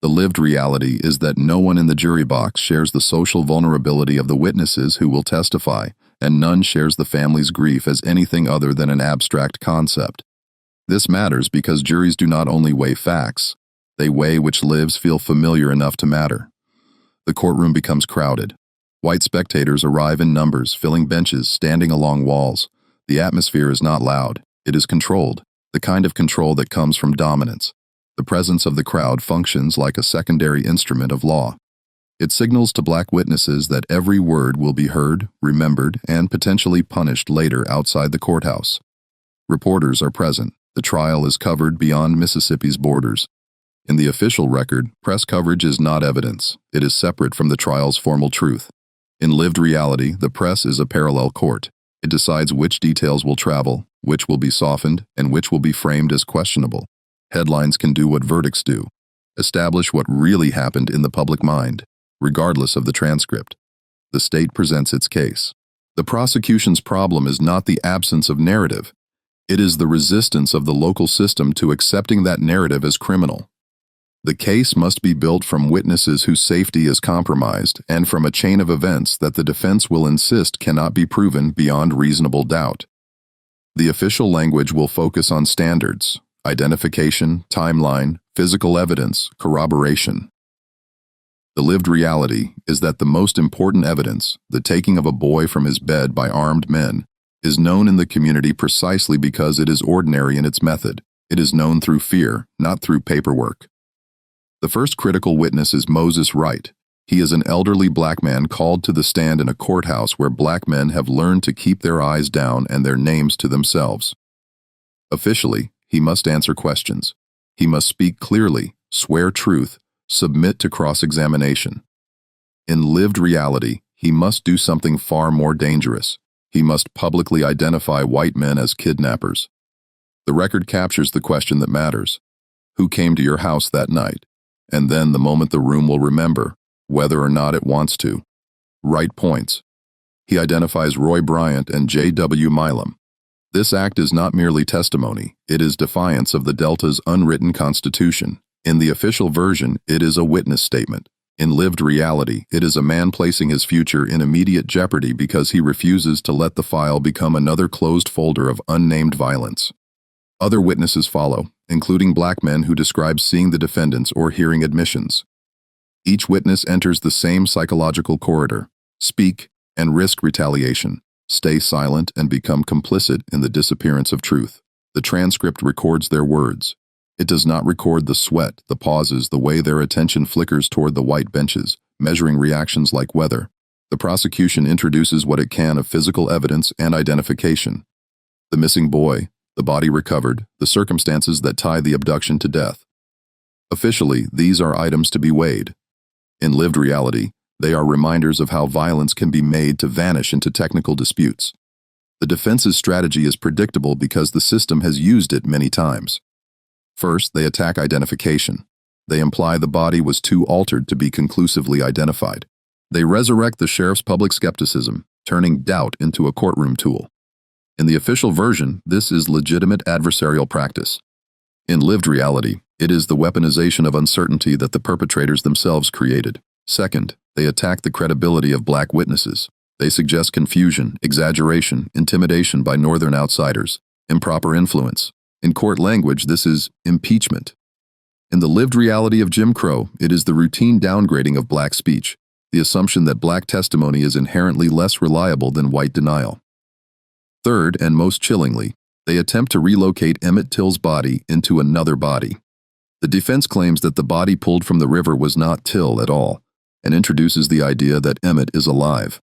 The lived reality is that no one in the jury box shares the social vulnerability of the witnesses who will testify, and none shares the family's grief as anything other than an abstract concept. This matters because juries do not only weigh facts, they weigh which lives feel familiar enough to matter. The courtroom becomes crowded. White spectators arrive in numbers, filling benches, standing along walls. The atmosphere is not loud, it is controlled, the kind of control that comes from dominance. The presence of the crowd functions like a secondary instrument of law. It signals to black witnesses that every word will be heard, remembered, and potentially punished later outside the courthouse. Reporters are present. The trial is covered beyond Mississippi's borders. In the official record, press coverage is not evidence. It is separate from the trial's formal truth. In lived reality, the press is a parallel court. It decides which details will travel, which will be softened, and which will be framed as questionable. Headlines can do what verdicts do: establish what really happened in the public mind, regardless of the transcript. The state presents its case. The prosecution's problem is not the absence of narrative. It is the resistance of the local system to accepting that narrative as criminal. The case must be built from witnesses whose safety is compromised and from a chain of events that the defense will insist cannot be proven beyond reasonable doubt. The official language will focus on standards, identification, timeline, physical evidence, corroboration. The lived reality is that the most important evidence, the taking of a boy from his bed by armed men, is known in the community precisely because it is ordinary in its method. It is known through fear, not through paperwork. The first critical witness is Moses Wright. He is an elderly black man called to the stand in a courthouse where black men have learned to keep their eyes down and their names to themselves. Officially, he must answer questions. He must speak clearly, swear truth, submit to cross-examination. In lived reality, he must do something far more dangerous. He must publicly identify white men as kidnappers. The record captures the question that matters. Who came to your house that night? And then the moment the room will remember, whether or not it wants to. Wright points. He identifies Roy Bryant and J.W. Milam. This act is not merely testimony, it is defiance of the Delta's unwritten constitution. In the official version, it is a witness statement. In lived reality, it is a man placing his future in immediate jeopardy because he refuses to let the file become another closed folder of unnamed violence. Other witnesses follow, including black men who describe seeing the defendants or hearing admissions. Each witness enters the same psychological corridor: speak and risk retaliation, stay silent and become complicit in the disappearance of truth. The transcript records their words. It does not record the sweat, the pauses, the way their attention flickers toward the white benches, measuring reactions like weather. The prosecution introduces what it can of physical evidence and identification. The missing boy, the body recovered, the circumstances that tie the abduction to death. Officially, these are items to be weighed. In lived reality, they are reminders of how violence can be made to vanish into technical disputes. The defense's strategy is predictable because the system has used it many times. First, they attack identification. They imply the body was too altered to be conclusively identified. They resurrect the sheriff's public skepticism, turning doubt into a courtroom tool. In the official version, this is legitimate adversarial practice. In lived reality, it is the weaponization of uncertainty that the perpetrators themselves created. Second, they attack the credibility of black witnesses. They suggest confusion, exaggeration, intimidation by northern outsiders, improper influence. In court language, this is impeachment. In the lived reality of Jim Crow, it is the routine downgrading of black speech, the assumption that black testimony is inherently less reliable than white denial. Third, and most chillingly, they attempt to relocate Emmett Till's body into another body. The defense claims that the body pulled from the river was not Till at all, and introduces the idea that Emmett is alive.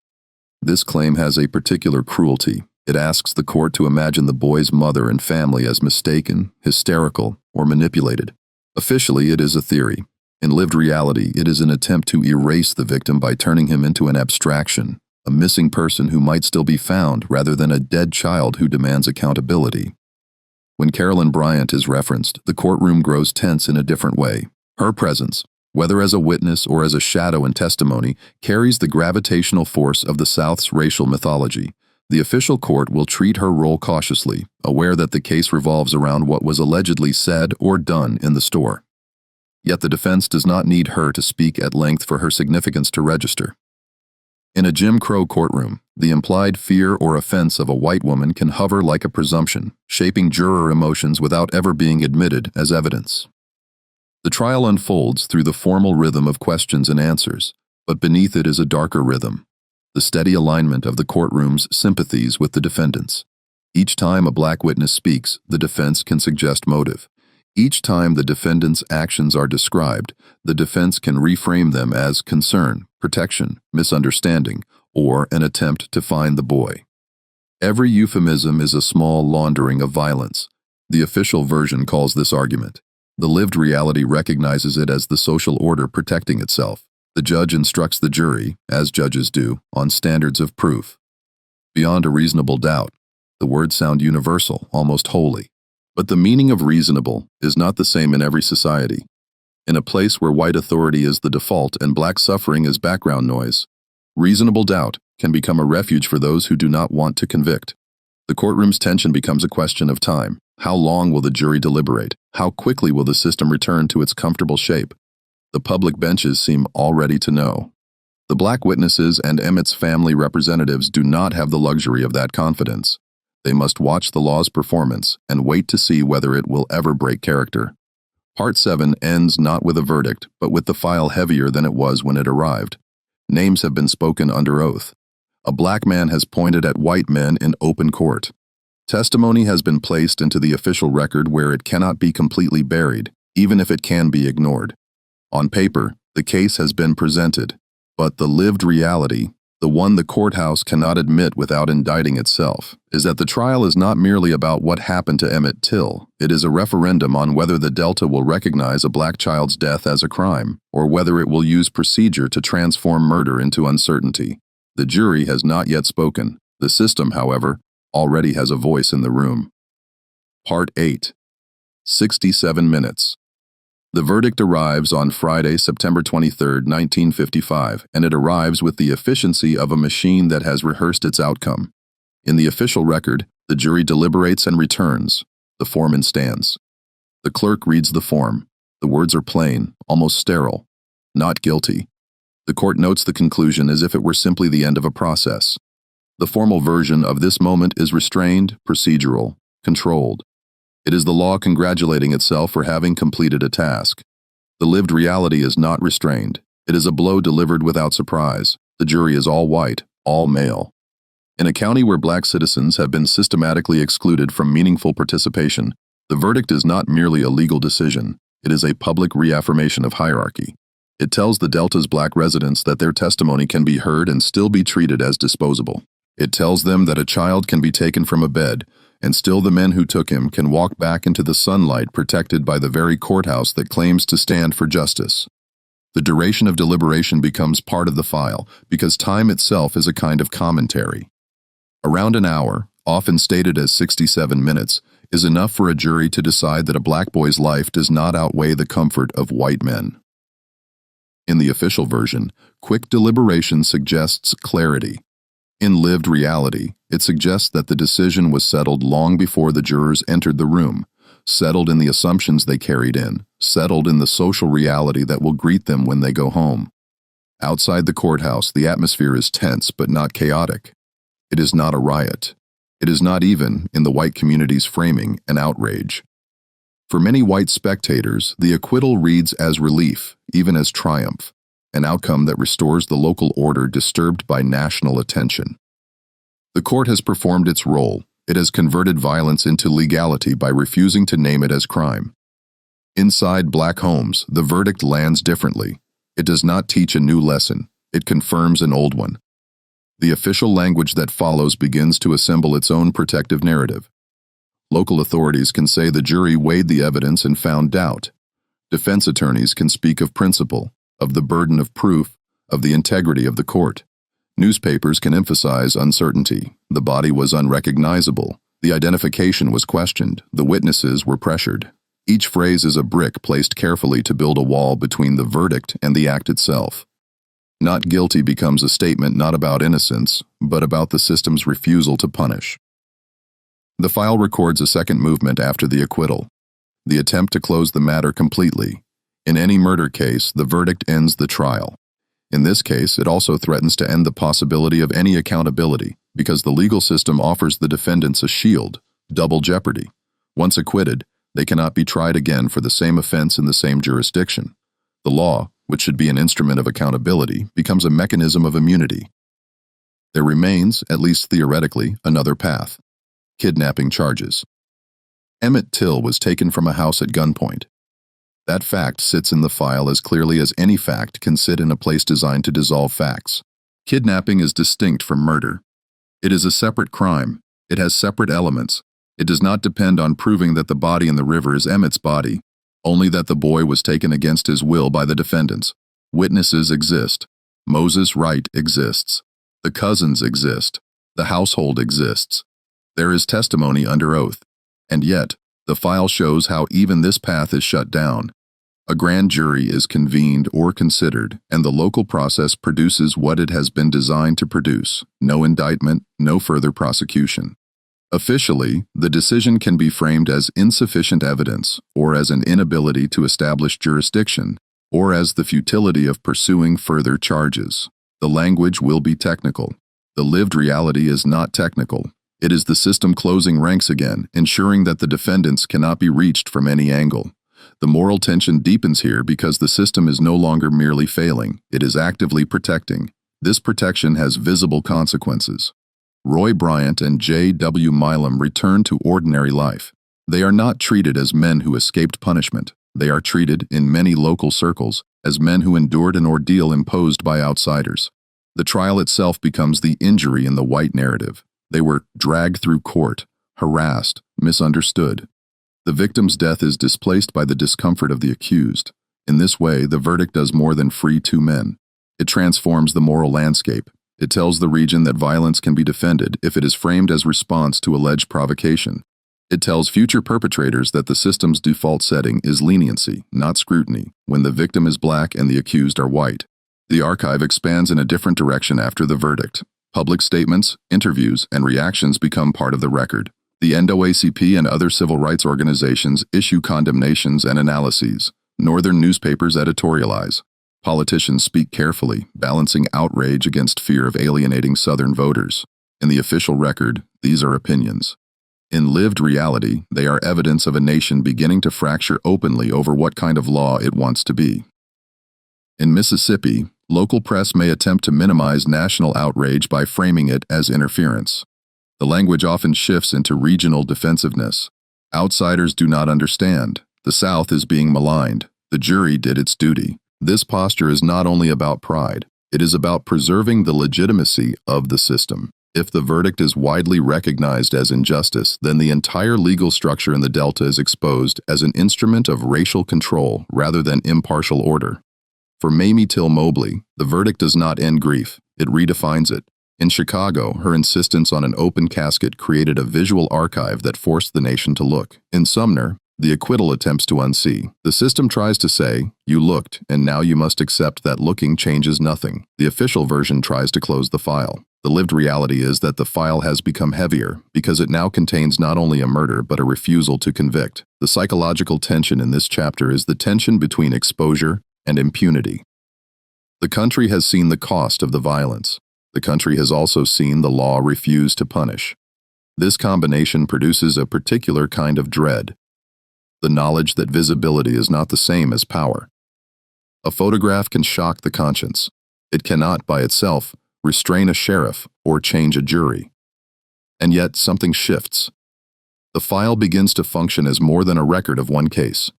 This claim has a particular cruelty. It asks the court to imagine the boy's mother and family as mistaken, hysterical, or manipulated. Officially, it is a theory. In lived reality, it is an attempt to erase the victim by turning him into an abstraction, a missing person who might still be found rather than a dead child who demands accountability. When Carolyn Bryant is referenced, the courtroom grows tense in a different way. Her presence, whether as a witness or as a shadow in testimony, carries the gravitational force of the South's racial mythology. The official court will treat her role cautiously, aware that the case revolves around what was allegedly said or done in the store. Yet the defense does not need her to speak at length for her significance to register. In a Jim Crow courtroom, the implied fear or offense of a white woman can hover like a presumption, shaping juror emotions without ever being admitted as evidence. The trial unfolds through the formal rhythm of questions and answers, but beneath it is a darker rhythm, the steady alignment of the courtroom's sympathies with the defendants. Each time a black witness speaks, the defense can suggest motive. Each time the defendant's actions are described, the defense can reframe them as concern, protection, misunderstanding, or an attempt to find the boy. Every euphemism is a small laundering of violence. The official version calls this argument. The lived reality recognizes it as the social order protecting itself. The judge instructs the jury, as judges do, on standards of proof. Beyond a reasonable doubt, the words sound universal, almost holy. But the meaning of reasonable is not the same in every society. In a place where white authority is the default and black suffering is background noise, reasonable doubt can become a refuge for those who do not want to convict. The courtroom's tension becomes a question of time. How long will the jury deliberate? How quickly will the system return to its comfortable shape? The public benches seem already to know. The black witnesses and Emmett's family representatives do not have the luxury of that confidence. They must watch the law's performance and wait to see whether it will ever break character. Part 7 ends not with a verdict, but with the file heavier than it was when it arrived. Names have been spoken under oath. A black man has pointed at white men in open court. Testimony has been placed into the official record where it cannot be completely buried, even if it can be ignored. On paper, the case has been presented, but the lived reality, the one the courthouse cannot admit without indicting itself, is that the trial is not merely about what happened to Emmett Till. It is a referendum on whether the Delta will recognize a black child's death as a crime, or whether it will use procedure to transform murder into uncertainty. The jury has not yet spoken. The system, however, already has a voice in the room. Part 8. 67 minutes. The verdict arrives on Friday, September 23, 1955, and it arrives with the efficiency of a machine that has rehearsed its outcome. In the official record, the jury deliberates and returns. The foreman stands. The clerk reads the form. The words are plain, almost sterile. Not guilty. The court notes the conclusion as if it were simply the end of a process. The formal version of this moment is restrained, procedural, controlled. It is the law congratulating itself for having completed a task. The lived reality is not restrained. It is a blow delivered without surprise. The jury is all white, all male. In a county where black citizens have been systematically excluded from meaningful participation, the verdict is not merely a legal decision. It is a public reaffirmation of hierarchy. It tells the Delta's black residents that their testimony can be heard and still be treated as disposable. It tells them that a child can be taken from a bed, and still the men who took him can walk back into the sunlight protected by the very courthouse that claims to stand for justice. The duration of deliberation becomes part of the file, because time itself is a kind of commentary. Around an hour, often stated as 67 minutes, is enough for a jury to decide that a black boy's life does not outweigh the comfort of white men. In the official version, quick deliberation suggests clarity. In lived reality, it suggests that the decision was settled long before the jurors entered the room, settled in the assumptions they carried in, settled in the social reality that will greet them when they go home. Outside the courthouse, the atmosphere is tense but not chaotic. It is not a riot. It is not even, in the white community's framing, an outrage. For many white spectators, the acquittal reads as relief, even as triumph, an outcome that restores the local order disturbed by national attention. The court has performed its role. It has converted violence into legality by refusing to name it as crime. Inside black homes, the verdict lands differently. It does not teach a new lesson. It confirms an old one. The official language that follows begins to assemble its own protective narrative. Local authorities can say the jury weighed the evidence and found doubt. Defense attorneys can speak of principle, of the burden of proof, of the integrity of the court. Newspapers can emphasize uncertainty. The body was unrecognizable. The identification was questioned. The witnesses were pressured. Each phrase is a brick placed carefully to build a wall between the verdict and the act itself. Not guilty becomes a statement not about innocence, but about the system's refusal to punish. The file records a second movement after the acquittal, the attempt to close the matter completely. In any murder case, the verdict ends the trial. In this case, it also threatens to end the possibility of any accountability, because the legal system offers the defendants a shield, double jeopardy. Once acquitted, they cannot be tried again for the same offense in the same jurisdiction. The law, which should be an instrument of accountability, becomes a mechanism of immunity. There remains, at least theoretically, another path: kidnapping charges. Emmett Till was taken from a house at gunpoint. That fact sits in the file as clearly as any fact can sit in a place designed to dissolve facts. Kidnapping is distinct from murder. It is a separate crime. It has separate elements. It does not depend on proving that the body in the river is Emmett's body, only that the boy was taken against his will by the defendants. Witnesses exist. Moses Wright exists. The cousins exist. The household exists. There is testimony under oath. And yet, the file shows how even this path is shut down. A grand jury is convened or considered, and the local process produces what it has been designed to produce: no indictment, no further prosecution. Officially, the decision can be framed as insufficient evidence, or as an inability to establish jurisdiction, or as the futility of pursuing further charges. The language will be technical. The lived reality is not technical. It is the system closing ranks again, ensuring that the defendants cannot be reached from any angle. The moral tension deepens here because the system is no longer merely failing, it is actively protecting. This protection has visible consequences. Roy Bryant and J.W. Milam return to ordinary life. They are not treated as men who escaped punishment. They are treated, in many local circles, as men who endured an ordeal imposed by outsiders. The trial itself becomes the injury in the white narrative. They were dragged through court, harassed, misunderstood. The victim's death is displaced by the discomfort of the accused. In this way, the verdict does more than free two men. It transforms the moral landscape. It tells the region that violence can be defended if it is framed as response to alleged provocation. It tells future perpetrators that the system's default setting is leniency, not scrutiny, when the victim is black and the accused are white. The archive expands in a different direction after the verdict. Public statements, interviews, and reactions become part of the record. The NAACP and other civil rights organizations issue condemnations and analyses. Northern newspapers editorialize. Politicians speak carefully, balancing outrage against fear of alienating Southern voters. In the official record, these are opinions. In lived reality, they are evidence of a nation beginning to fracture openly over what kind of law it wants to be. In Mississippi, local press may attempt to minimize national outrage by framing it as interference. The language often shifts into regional defensiveness. Outsiders do not understand. The South is being maligned. The jury did its duty. This posture is not only about pride, it is about preserving the legitimacy of the system. If the verdict is widely recognized as injustice, then the entire legal structure in the Delta is exposed as an instrument of racial control rather than impartial order. For Emmett Till Mobley, the verdict does not end grief, it redefines it. In Chicago, her insistence on an open casket created a visual archive that forced the nation to look. In Sumner, the acquittal attempts to unsee. The system tries to say, you looked, and now you must accept that looking changes nothing. The official version tries to close the file. The lived reality is that the file has become heavier because it now contains not only a murder but a refusal to convict. The psychological tension in this chapter is the tension between exposure and impunity. The country has seen the cost of the violence. The country has also seen the law refuse to punish. This combination produces a particular kind of dread. The knowledge that visibility is not the same as power. A photograph can shock the conscience. It cannot, by itself, restrain a sheriff or change a jury. And yet, something shifts. The file begins to function as more than a record of one case.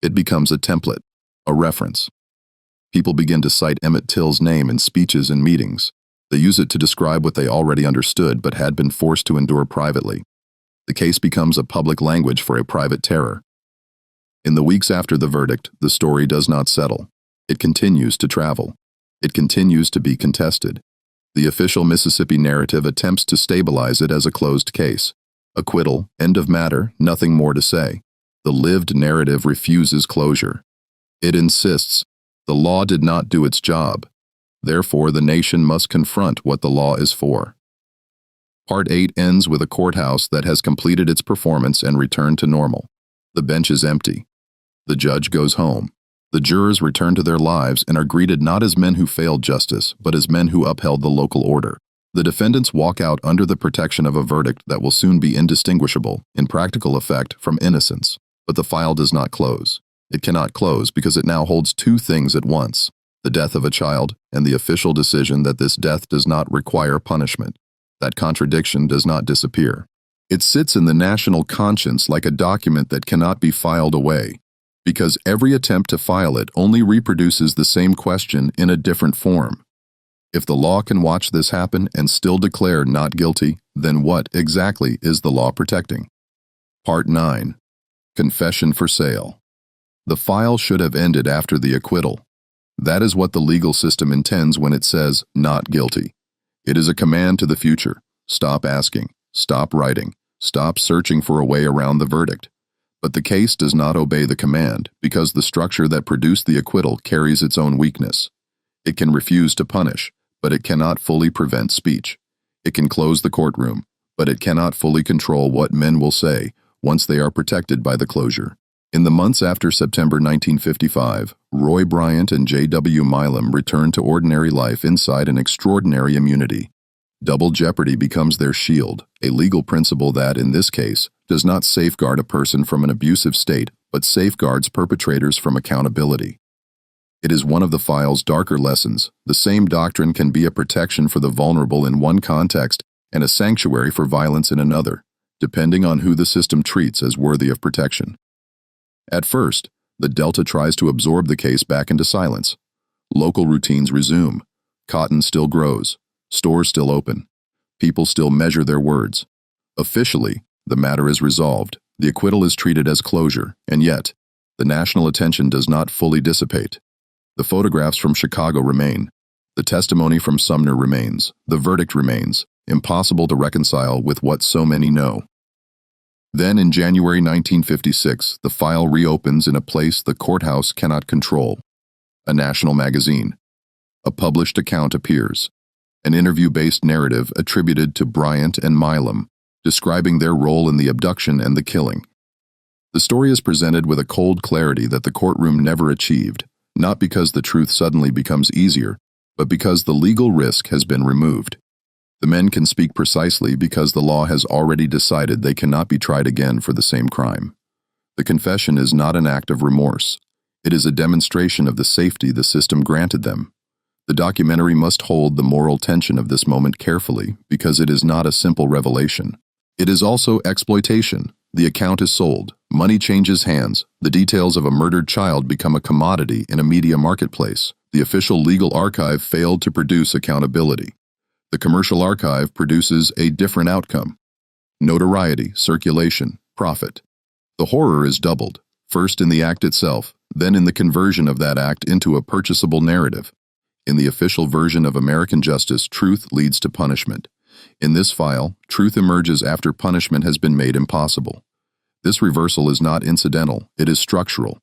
It becomes a template, a reference. People begin to cite Emmett Till's name in speeches and meetings. They use it to describe what they already understood but had been forced to endure privately. The case becomes a public language for a private terror. In the weeks after the verdict, the story does not settle. It continues to travel. It continues to be contested. The official Mississippi narrative attempts to stabilize it as a closed case. Acquittal, end of matter, nothing more to say. The lived narrative refuses closure. It insists, the law did not do its job. Therefore, the nation must confront what the law is for. Part 8 ends with a courthouse that has completed its performance and returned to normal. The bench is empty. The judge goes home. The jurors return to their lives and are greeted not as men who failed justice, but as men who upheld the local order. The defendants walk out under the protection of a verdict that will soon be indistinguishable, in practical effect, from innocence. But the file does not close. It cannot close because it now holds two things at once: the death of a child and the official decision that this death does not require punishment. That contradiction does not disappear. It sits in the national conscience like a document that cannot be filed away, because every attempt to file it only reproduces the same question in a different form. If the law can watch this happen and still declare not guilty, then what exactly is the law protecting? Part 9. Confession for sale. The file should have ended after the acquittal. That is what the legal system intends when it says not guilty. It is a command to the future. Stop asking. Stop writing. Stop searching for a way around the verdict. But the case does not obey the command because the structure that produced the acquittal carries its own weakness. It can refuse to punish, but it cannot fully prevent speech. It can close the courtroom, but it cannot fully control what men will say once they are protected by the closure. In the months after September 1955, Roy Bryant and J.W. Milam returned to ordinary life inside an extraordinary immunity. Double jeopardy becomes their shield, a legal principle that, in this case, does not safeguard a person from an abusive state, but safeguards perpetrators from accountability. It is one of the file's darker lessons. The same doctrine can be a protection for the vulnerable in one context and a sanctuary for violence in another, depending on who the system treats as worthy of protection. At first, the Delta tries to absorb the case back into silence. Local routines resume. Cotton still grows. Stores still open. People still measure their words. Officially, the matter is resolved. The acquittal is treated as closure, and yet, the national attention does not fully dissipate. The photographs from Chicago remain. The testimony from Sumner remains. The verdict remains, impossible to reconcile with what so many know. Then, in January 1956, the file reopens in a place the courthouse cannot control. A national magazine. A published account appears. An interview-based narrative attributed to Bryant and Milam, describing their role in the abduction and the killing. The story is presented with a cold clarity that the courtroom never achieved, not because the truth suddenly becomes easier, but because the legal risk has been removed. The men can speak precisely because the law has already decided they cannot be tried again for the same crime. The confession is not an act of remorse. It is a demonstration of the safety the system granted them. The documentary must hold the moral tension of this moment carefully because it is not a simple revelation. It is also exploitation. The account is sold. Money changes hands. The details of a murdered child become a commodity in a media marketplace. The official legal archive failed to produce accountability. The commercial archive produces a different outcome. Notoriety, circulation, profit. The horror is doubled, first in the act itself, then in the conversion of that act into a purchasable narrative. In the official version of American justice, truth leads to punishment. In this file, truth emerges after punishment has been made impossible. This reversal is not incidental, it is structural.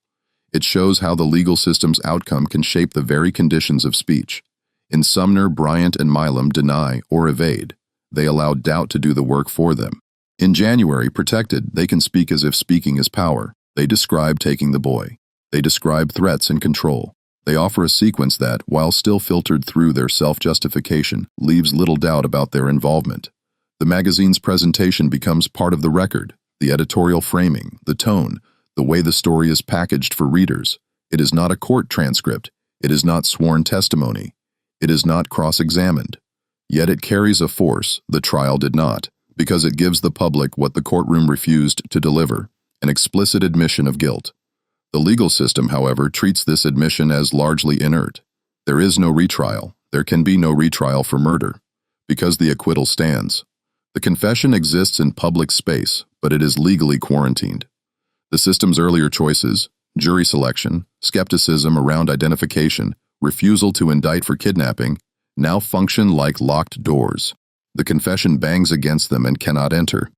It shows how the legal system's outcome can shape the very conditions of speech. In Sumner, Bryant, and Milam deny or evade. They allow doubt to do the work for them. In January, protected, they can speak as if speaking is power. They describe taking the boy. They describe threats and control. They offer a sequence that, while still filtered through their self-justification, leaves little doubt about their involvement. The magazine's presentation becomes part of the record, the editorial framing, the tone, the way the story is packaged for readers. It is not a court transcript. It is not sworn testimony. It is not cross-examined. Yet it carries a force the trial did not, because it gives the public what the courtroom refused to deliver, an explicit admission of guilt. The legal system, however, treats this admission as largely inert. There is no retrial. There can be no retrial for murder, because the acquittal stands. The confession exists in public space, but it is legally quarantined. The system's earlier choices, jury selection, skepticism around identification, refusal to indict for kidnapping, now function like locked doors. The confession bangs against them and cannot enter.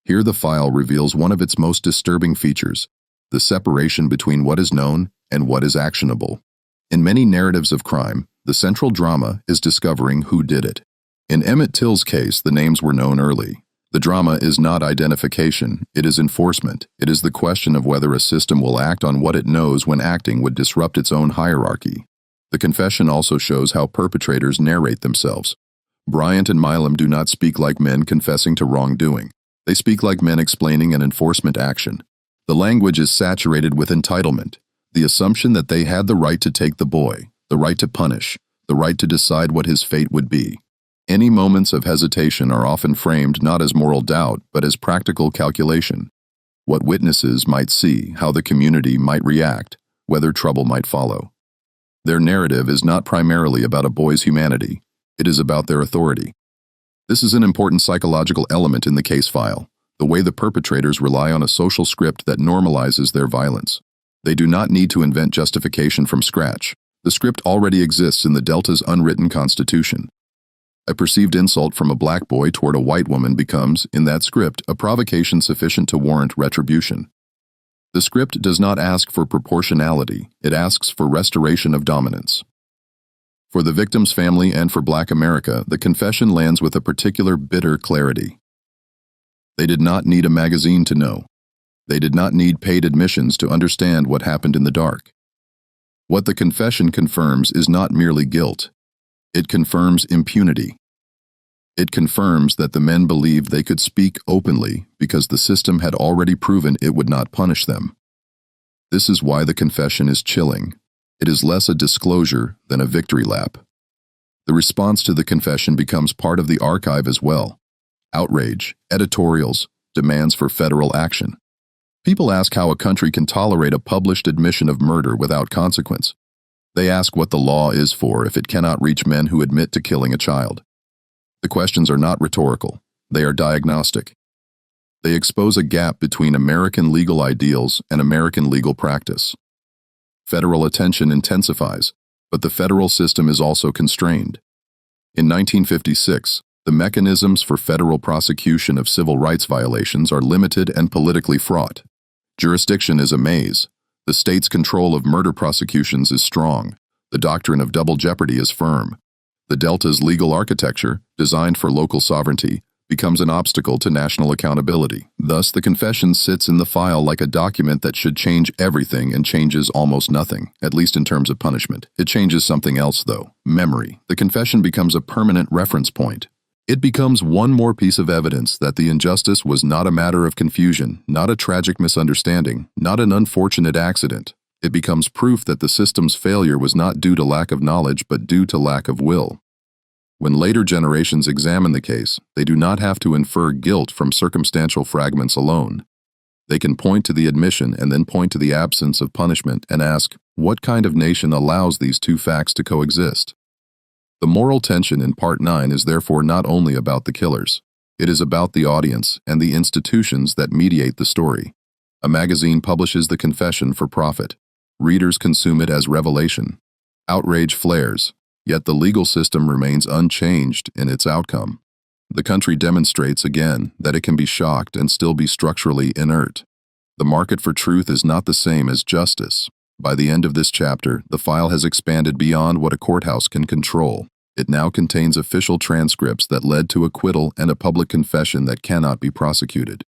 Here the file reveals one of its most disturbing features, the separation between what is known and what is actionable. In many narratives of crime, the central drama is discovering who did it. In Emmett Till's case, the names were known early. The drama is not identification, it is enforcement. It is the question of whether a system will act on what it knows when acting would disrupt its own hierarchy. The confession also shows how perpetrators narrate themselves. Bryant and Milam do not speak like men confessing to wrongdoing. They speak like men explaining an enforcement action. The language is saturated with entitlement, the assumption that they had the right to take the boy, the right to punish, the right to decide what his fate would be. Any moments of hesitation are often framed not as moral doubt, but as practical calculation. What witnesses might see, how the community might react, whether trouble might follow. Their narrative is not primarily about a boy's humanity, it is about their authority. This is an important psychological element in the case file, the way the perpetrators rely on a social script that normalizes their violence. They do not need to invent justification from scratch. The script already exists in the Delta's unwritten constitution. A perceived insult from a black boy toward a white woman becomes, in that script, a provocation sufficient to warrant retribution. The script does not ask for proportionality, it asks for restoration of dominance. For the victim's family and for Black America, the confession lands with a particular bitter clarity. They did not need a magazine to know. They did not need paid admissions to understand what happened in the dark. What the confession confirms is not merely guilt. It confirms impunity. It confirms that the men believed they could speak openly because the system had already proven it would not punish them. This is why the confession is chilling. It is less a disclosure than a victory lap. The response to the confession becomes part of the archive as well. Outrage, editorials, demands for federal action. People ask how a country can tolerate a published admission of murder without consequence. They ask what the law is for if it cannot reach men who admit to killing a child. The questions are not rhetorical. They are diagnostic. They expose a gap between American legal ideals and American legal practice. Federal attention intensifies, but the federal system is also constrained. In 1956, the mechanisms for federal prosecution of civil rights violations are limited and politically fraught. Jurisdiction is a maze. The state's control of murder prosecutions is strong. The doctrine of double jeopardy is firm. The Delta's legal architecture, designed for local sovereignty, becomes an obstacle to national accountability. Thus, the confession sits in the file like a document that should change everything and changes almost nothing, at least in terms of punishment. It changes something else, though: memory. The confession becomes a permanent reference point. It becomes one more piece of evidence that the injustice was not a matter of confusion, not a tragic misunderstanding, not an unfortunate accident. It becomes proof that the system's failure was not due to lack of knowledge but due to lack of will. When later generations examine the case, they do not have to infer guilt from circumstantial fragments alone. They can point to the admission and then point to the absence of punishment and ask, what kind of nation allows these two facts to coexist? The moral tension in Part 9 is therefore not only about the killers. It is about the audience and the institutions that mediate the story. A magazine publishes the confession for profit. Readers consume it as revelation. Outrage flares, yet the legal system remains unchanged in its outcome. The country demonstrates again that it can be shocked and still be structurally inert. The market for truth is not the same as justice. By the end of this chapter, the file has expanded beyond what a courthouse can control. It now contains official transcripts that led to acquittal and a public confession that cannot be prosecuted.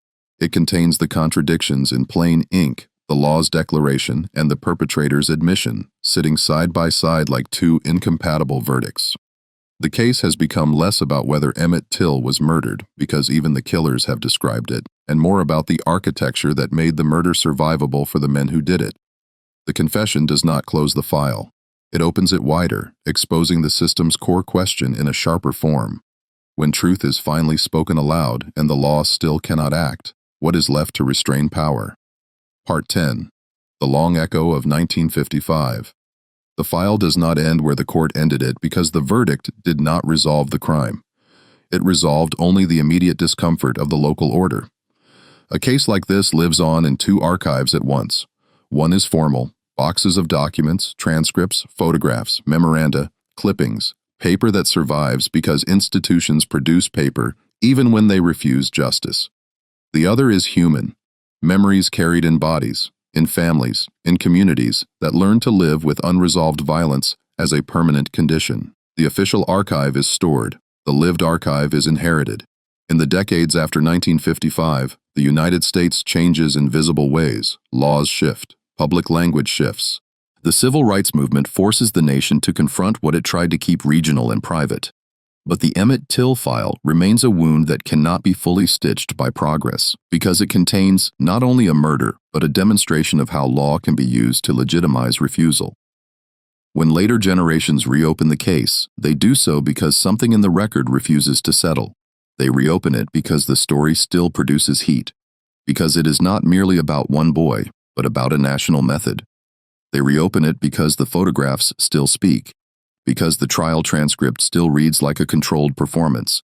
It contains the contradictions in plain ink, the law's declaration and the perpetrator's admission, sitting side by side like two incompatible verdicts. The case has become less about whether Emmett Till was murdered, because even the killers have described it, and more about the architecture that made the murder survivable for the men who did it. The confession does not close the file. It opens it wider, exposing the system's core question in a sharper form. When truth is finally spoken aloud and the law still cannot act, what is left to restrain power? Part 10. The Long Echo of 1955. The file does not end where the court ended it because the verdict did not resolve the crime. It resolved only the immediate discomfort of the local order. A case like this lives on in two archives at once. One is formal: boxes of documents, transcripts, photographs, memoranda, clippings, paper that survives because institutions produce paper even when they refuse justice. The other is human: memories carried in bodies, in families, in communities that learn to live with unresolved violence as a permanent condition. The official archive is stored. The lived archive is inherited. In the decades after 1955, the United States changes in visible ways. Laws shift. Public language shifts. The civil rights movement forces the nation to confront what it tried to keep regional and private. But the Emmett Till file remains a wound that cannot be fully stitched by progress, because it contains not only a murder, but a demonstration of how law can be used to legitimize refusal. When later generations reopen the case, they do so because something in the record refuses to settle. They reopen it because the story still produces heat, because it is not merely about one boy, but about a national method. They reopen it because the photographs still speak, because the trial transcript still reads like a controlled performance,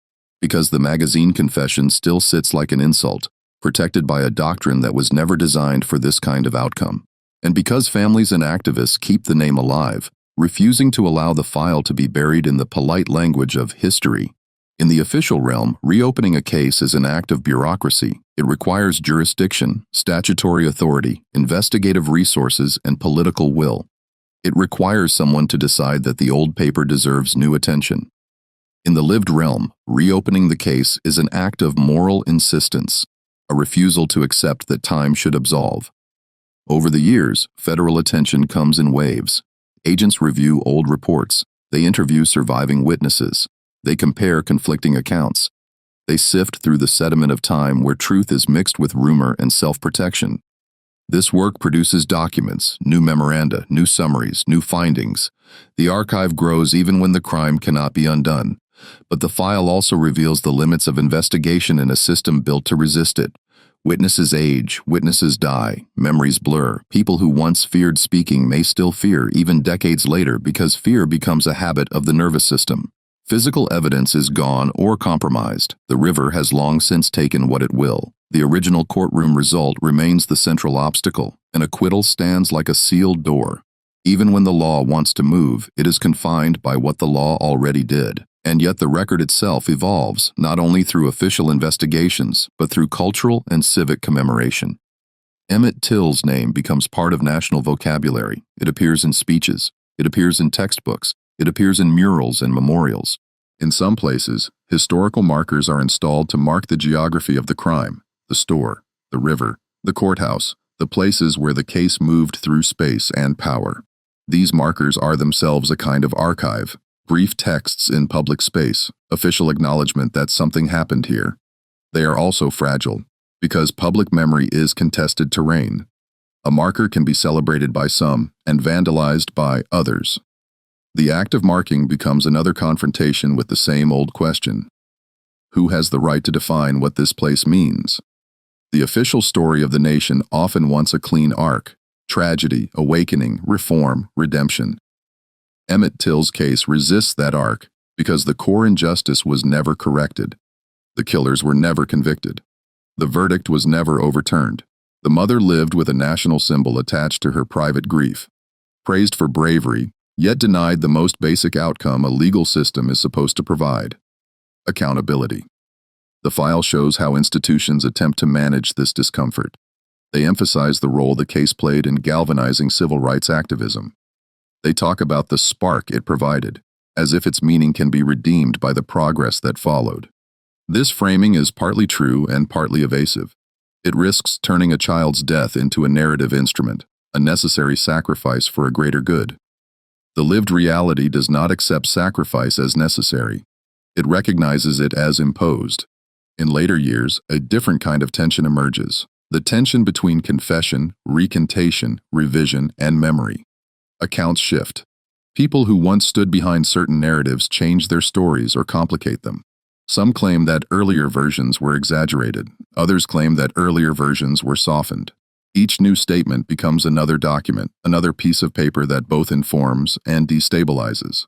because the magazine confession still sits like an insult, protected by a doctrine that was never designed for this kind of outcome, and because families and activists keep the name alive, refusing to allow the file to be buried in the polite language of history. In the official realm, reopening a case is an act of bureaucracy. It requires jurisdiction, statutory authority, investigative resources, and political will. It requires someone to decide that the old paper deserves new attention. In the lived realm, reopening the case is an act of moral insistence, a refusal to accept that time should absolve. Over the years, federal attention comes in waves. Agents review old reports. They interview surviving witnesses. They compare conflicting accounts. They sift through the sediment of time where truth is mixed with rumor and self-protection. This work produces documents, new memoranda, new summaries, new findings. The archive grows even when the crime cannot be undone. But the file also reveals the limits of investigation in a system built to resist it. Witnesses age, witnesses die, memories blur. People who once feared speaking may still fear even decades later because fear becomes a habit of the nervous system. Physical evidence is gone or compromised. The river has long since taken what it will. The original courtroom result remains the central obstacle. An acquittal stands like a sealed door. Even when the law wants to move, it is confined by what the law already did. And yet the record itself evolves, not only through official investigations, but through cultural and civic commemoration. Emmett Till's name becomes part of national vocabulary. It appears in speeches. It appears in textbooks. It appears in murals and memorials. In some places, historical markers are installed to mark the geography of the crime, the store, the river, the courthouse, the places where the case moved through space and power. These markers are themselves a kind of archive. Brief texts in public space, official acknowledgement that something happened here. They are also fragile, because public memory is contested terrain. A marker can be celebrated by some and vandalized by others. The act of marking becomes another confrontation with the same old question. Who has the right to define what this place means? The official story of the nation often wants a clean arc: tragedy, awakening, reform, redemption. Emmett Till's case resists that arc because the core injustice was never corrected. The killers were never convicted. The verdict was never overturned. The mother lived with a national symbol attached to her private grief, praised for bravery, yet denied the most basic outcome a legal system is supposed to provide: accountability. The file shows how institutions attempt to manage this discomfort. They emphasize the role the case played in galvanizing civil rights activism. They talk about the spark it provided, as if its meaning can be redeemed by the progress that followed. This framing is partly true and partly evasive. It risks turning a child's death into a narrative instrument, a necessary sacrifice for a greater good. The lived reality does not accept sacrifice as necessary. It recognizes it as imposed. In later years, a different kind of tension emerges: the tension between confession, recantation, revision, and memory. Accounts shift. People who once stood behind certain narratives change their stories or complicate them. Some claim that earlier versions were exaggerated. Others claim that earlier versions were softened. Each new statement becomes another document, another piece of paper that both informs and destabilizes.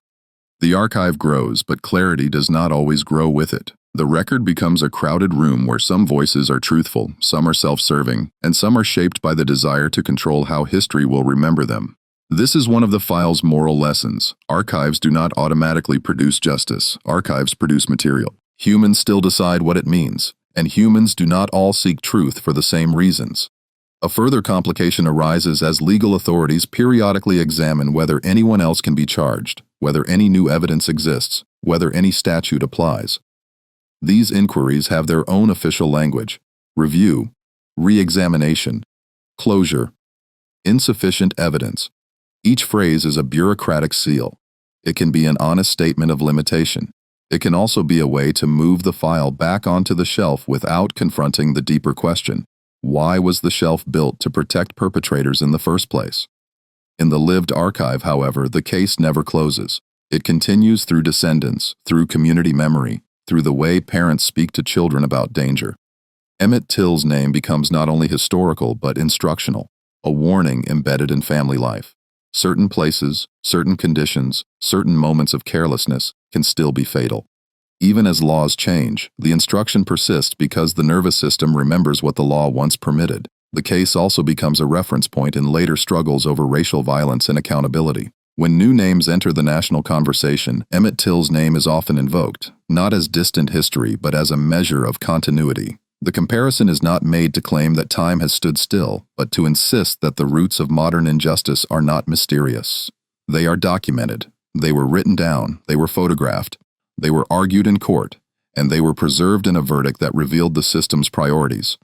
The archive grows, but clarity does not always grow with it. The record becomes a crowded room where some voices are truthful, some are self-serving, and some are shaped by the desire to control how history will remember them. This is one of the file's moral lessons. Archives do not automatically produce justice. Archives produce material. Humans still decide what it means, and humans do not all seek truth for the same reasons. A further complication arises as legal authorities periodically examine whether anyone else can be charged, whether any new evidence exists, whether any statute applies. These inquiries have their own official language: review, re-examination, closure, insufficient evidence. Each phrase is a bureaucratic seal. It can be an honest statement of limitation. It can also be a way to move the file back onto the shelf without confronting the deeper question: why was the shelf built to protect perpetrators in the first place? In the lived archive, however, the case never closes. It continues through descendants, through community memory, through the way parents speak to children about danger. Emmett Till's name becomes not only historical but instructional, a warning embedded in family life. Certain places, certain conditions, certain moments of carelessness can still be fatal. Even as laws change, the instruction persists because the nervous system remembers what the law once permitted. The case also becomes a reference point in later struggles over racial violence and accountability. When new names enter the national conversation, Emmett Till's name is often invoked, not as distant history but as a measure of continuity. The comparison is not made to claim that time has stood still, but to insist that the roots of modern injustice are not mysterious. They are documented. They were written down. They were photographed. They were argued in court, and they were preserved in a verdict that revealed the system's priorities.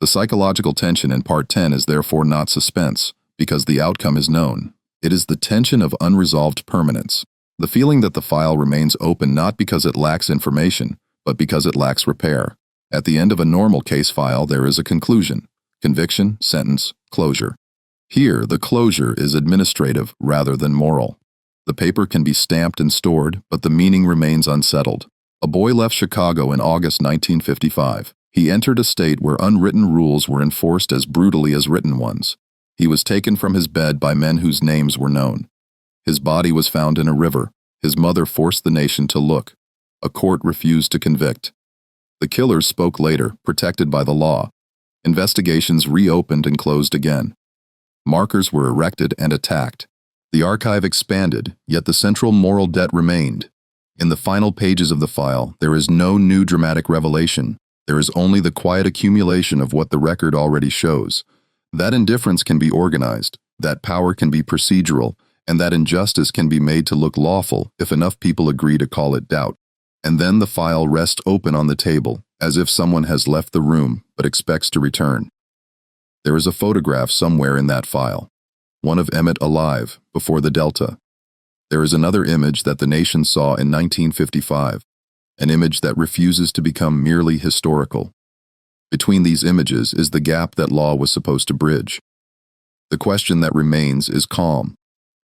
The psychological tension in Part 10 is therefore not suspense, because the outcome is known. It is the tension of unresolved permanence. The feeling that the file remains open not because it lacks information, but because it lacks repair. At the end of a normal case file, there is a conclusion: conviction, sentence, closure. Here, the closure is administrative rather than moral. The paper can be stamped and stored, but the meaning remains unsettled. A boy left Chicago in August 1955. He entered a state where unwritten rules were enforced as brutally as written ones. He was taken from his bed by men whose names were known. His body was found in a river. His mother forced the nation to look. A court refused to convict. The killers spoke later, protected by the law. Investigations reopened and closed again. Markers were erected and attacked. The archive expanded, yet the central moral debt remained. In the final pages of the file, there is no new dramatic revelation. There is only the quiet accumulation of what the record already shows. That indifference can be organized, that power can be procedural, and that injustice can be made to look lawful if enough people agree to call it doubt. And then the file rests open on the table, as if someone has left the room but expects to return. There is a photograph somewhere in that file, one of Emmett alive, before the Delta. There is another image that the nation saw in 1955, an image that refuses to become merely historical. Between these images is the gap that law was supposed to bridge. The question that remains is calm,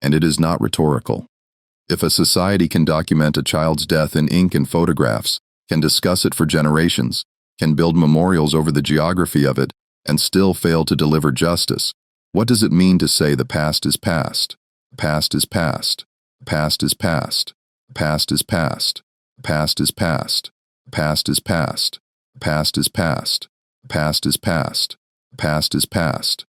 and it is not rhetorical. If a society can document a child's death in ink and photographs, can discuss it for generations, can build memorials over the geography of it, and still fail to deliver justice, what does it mean to say the past is past? Past is past. Past is past. Past is past. Past is past. Past is past. Past is past. Past is past. Past is past.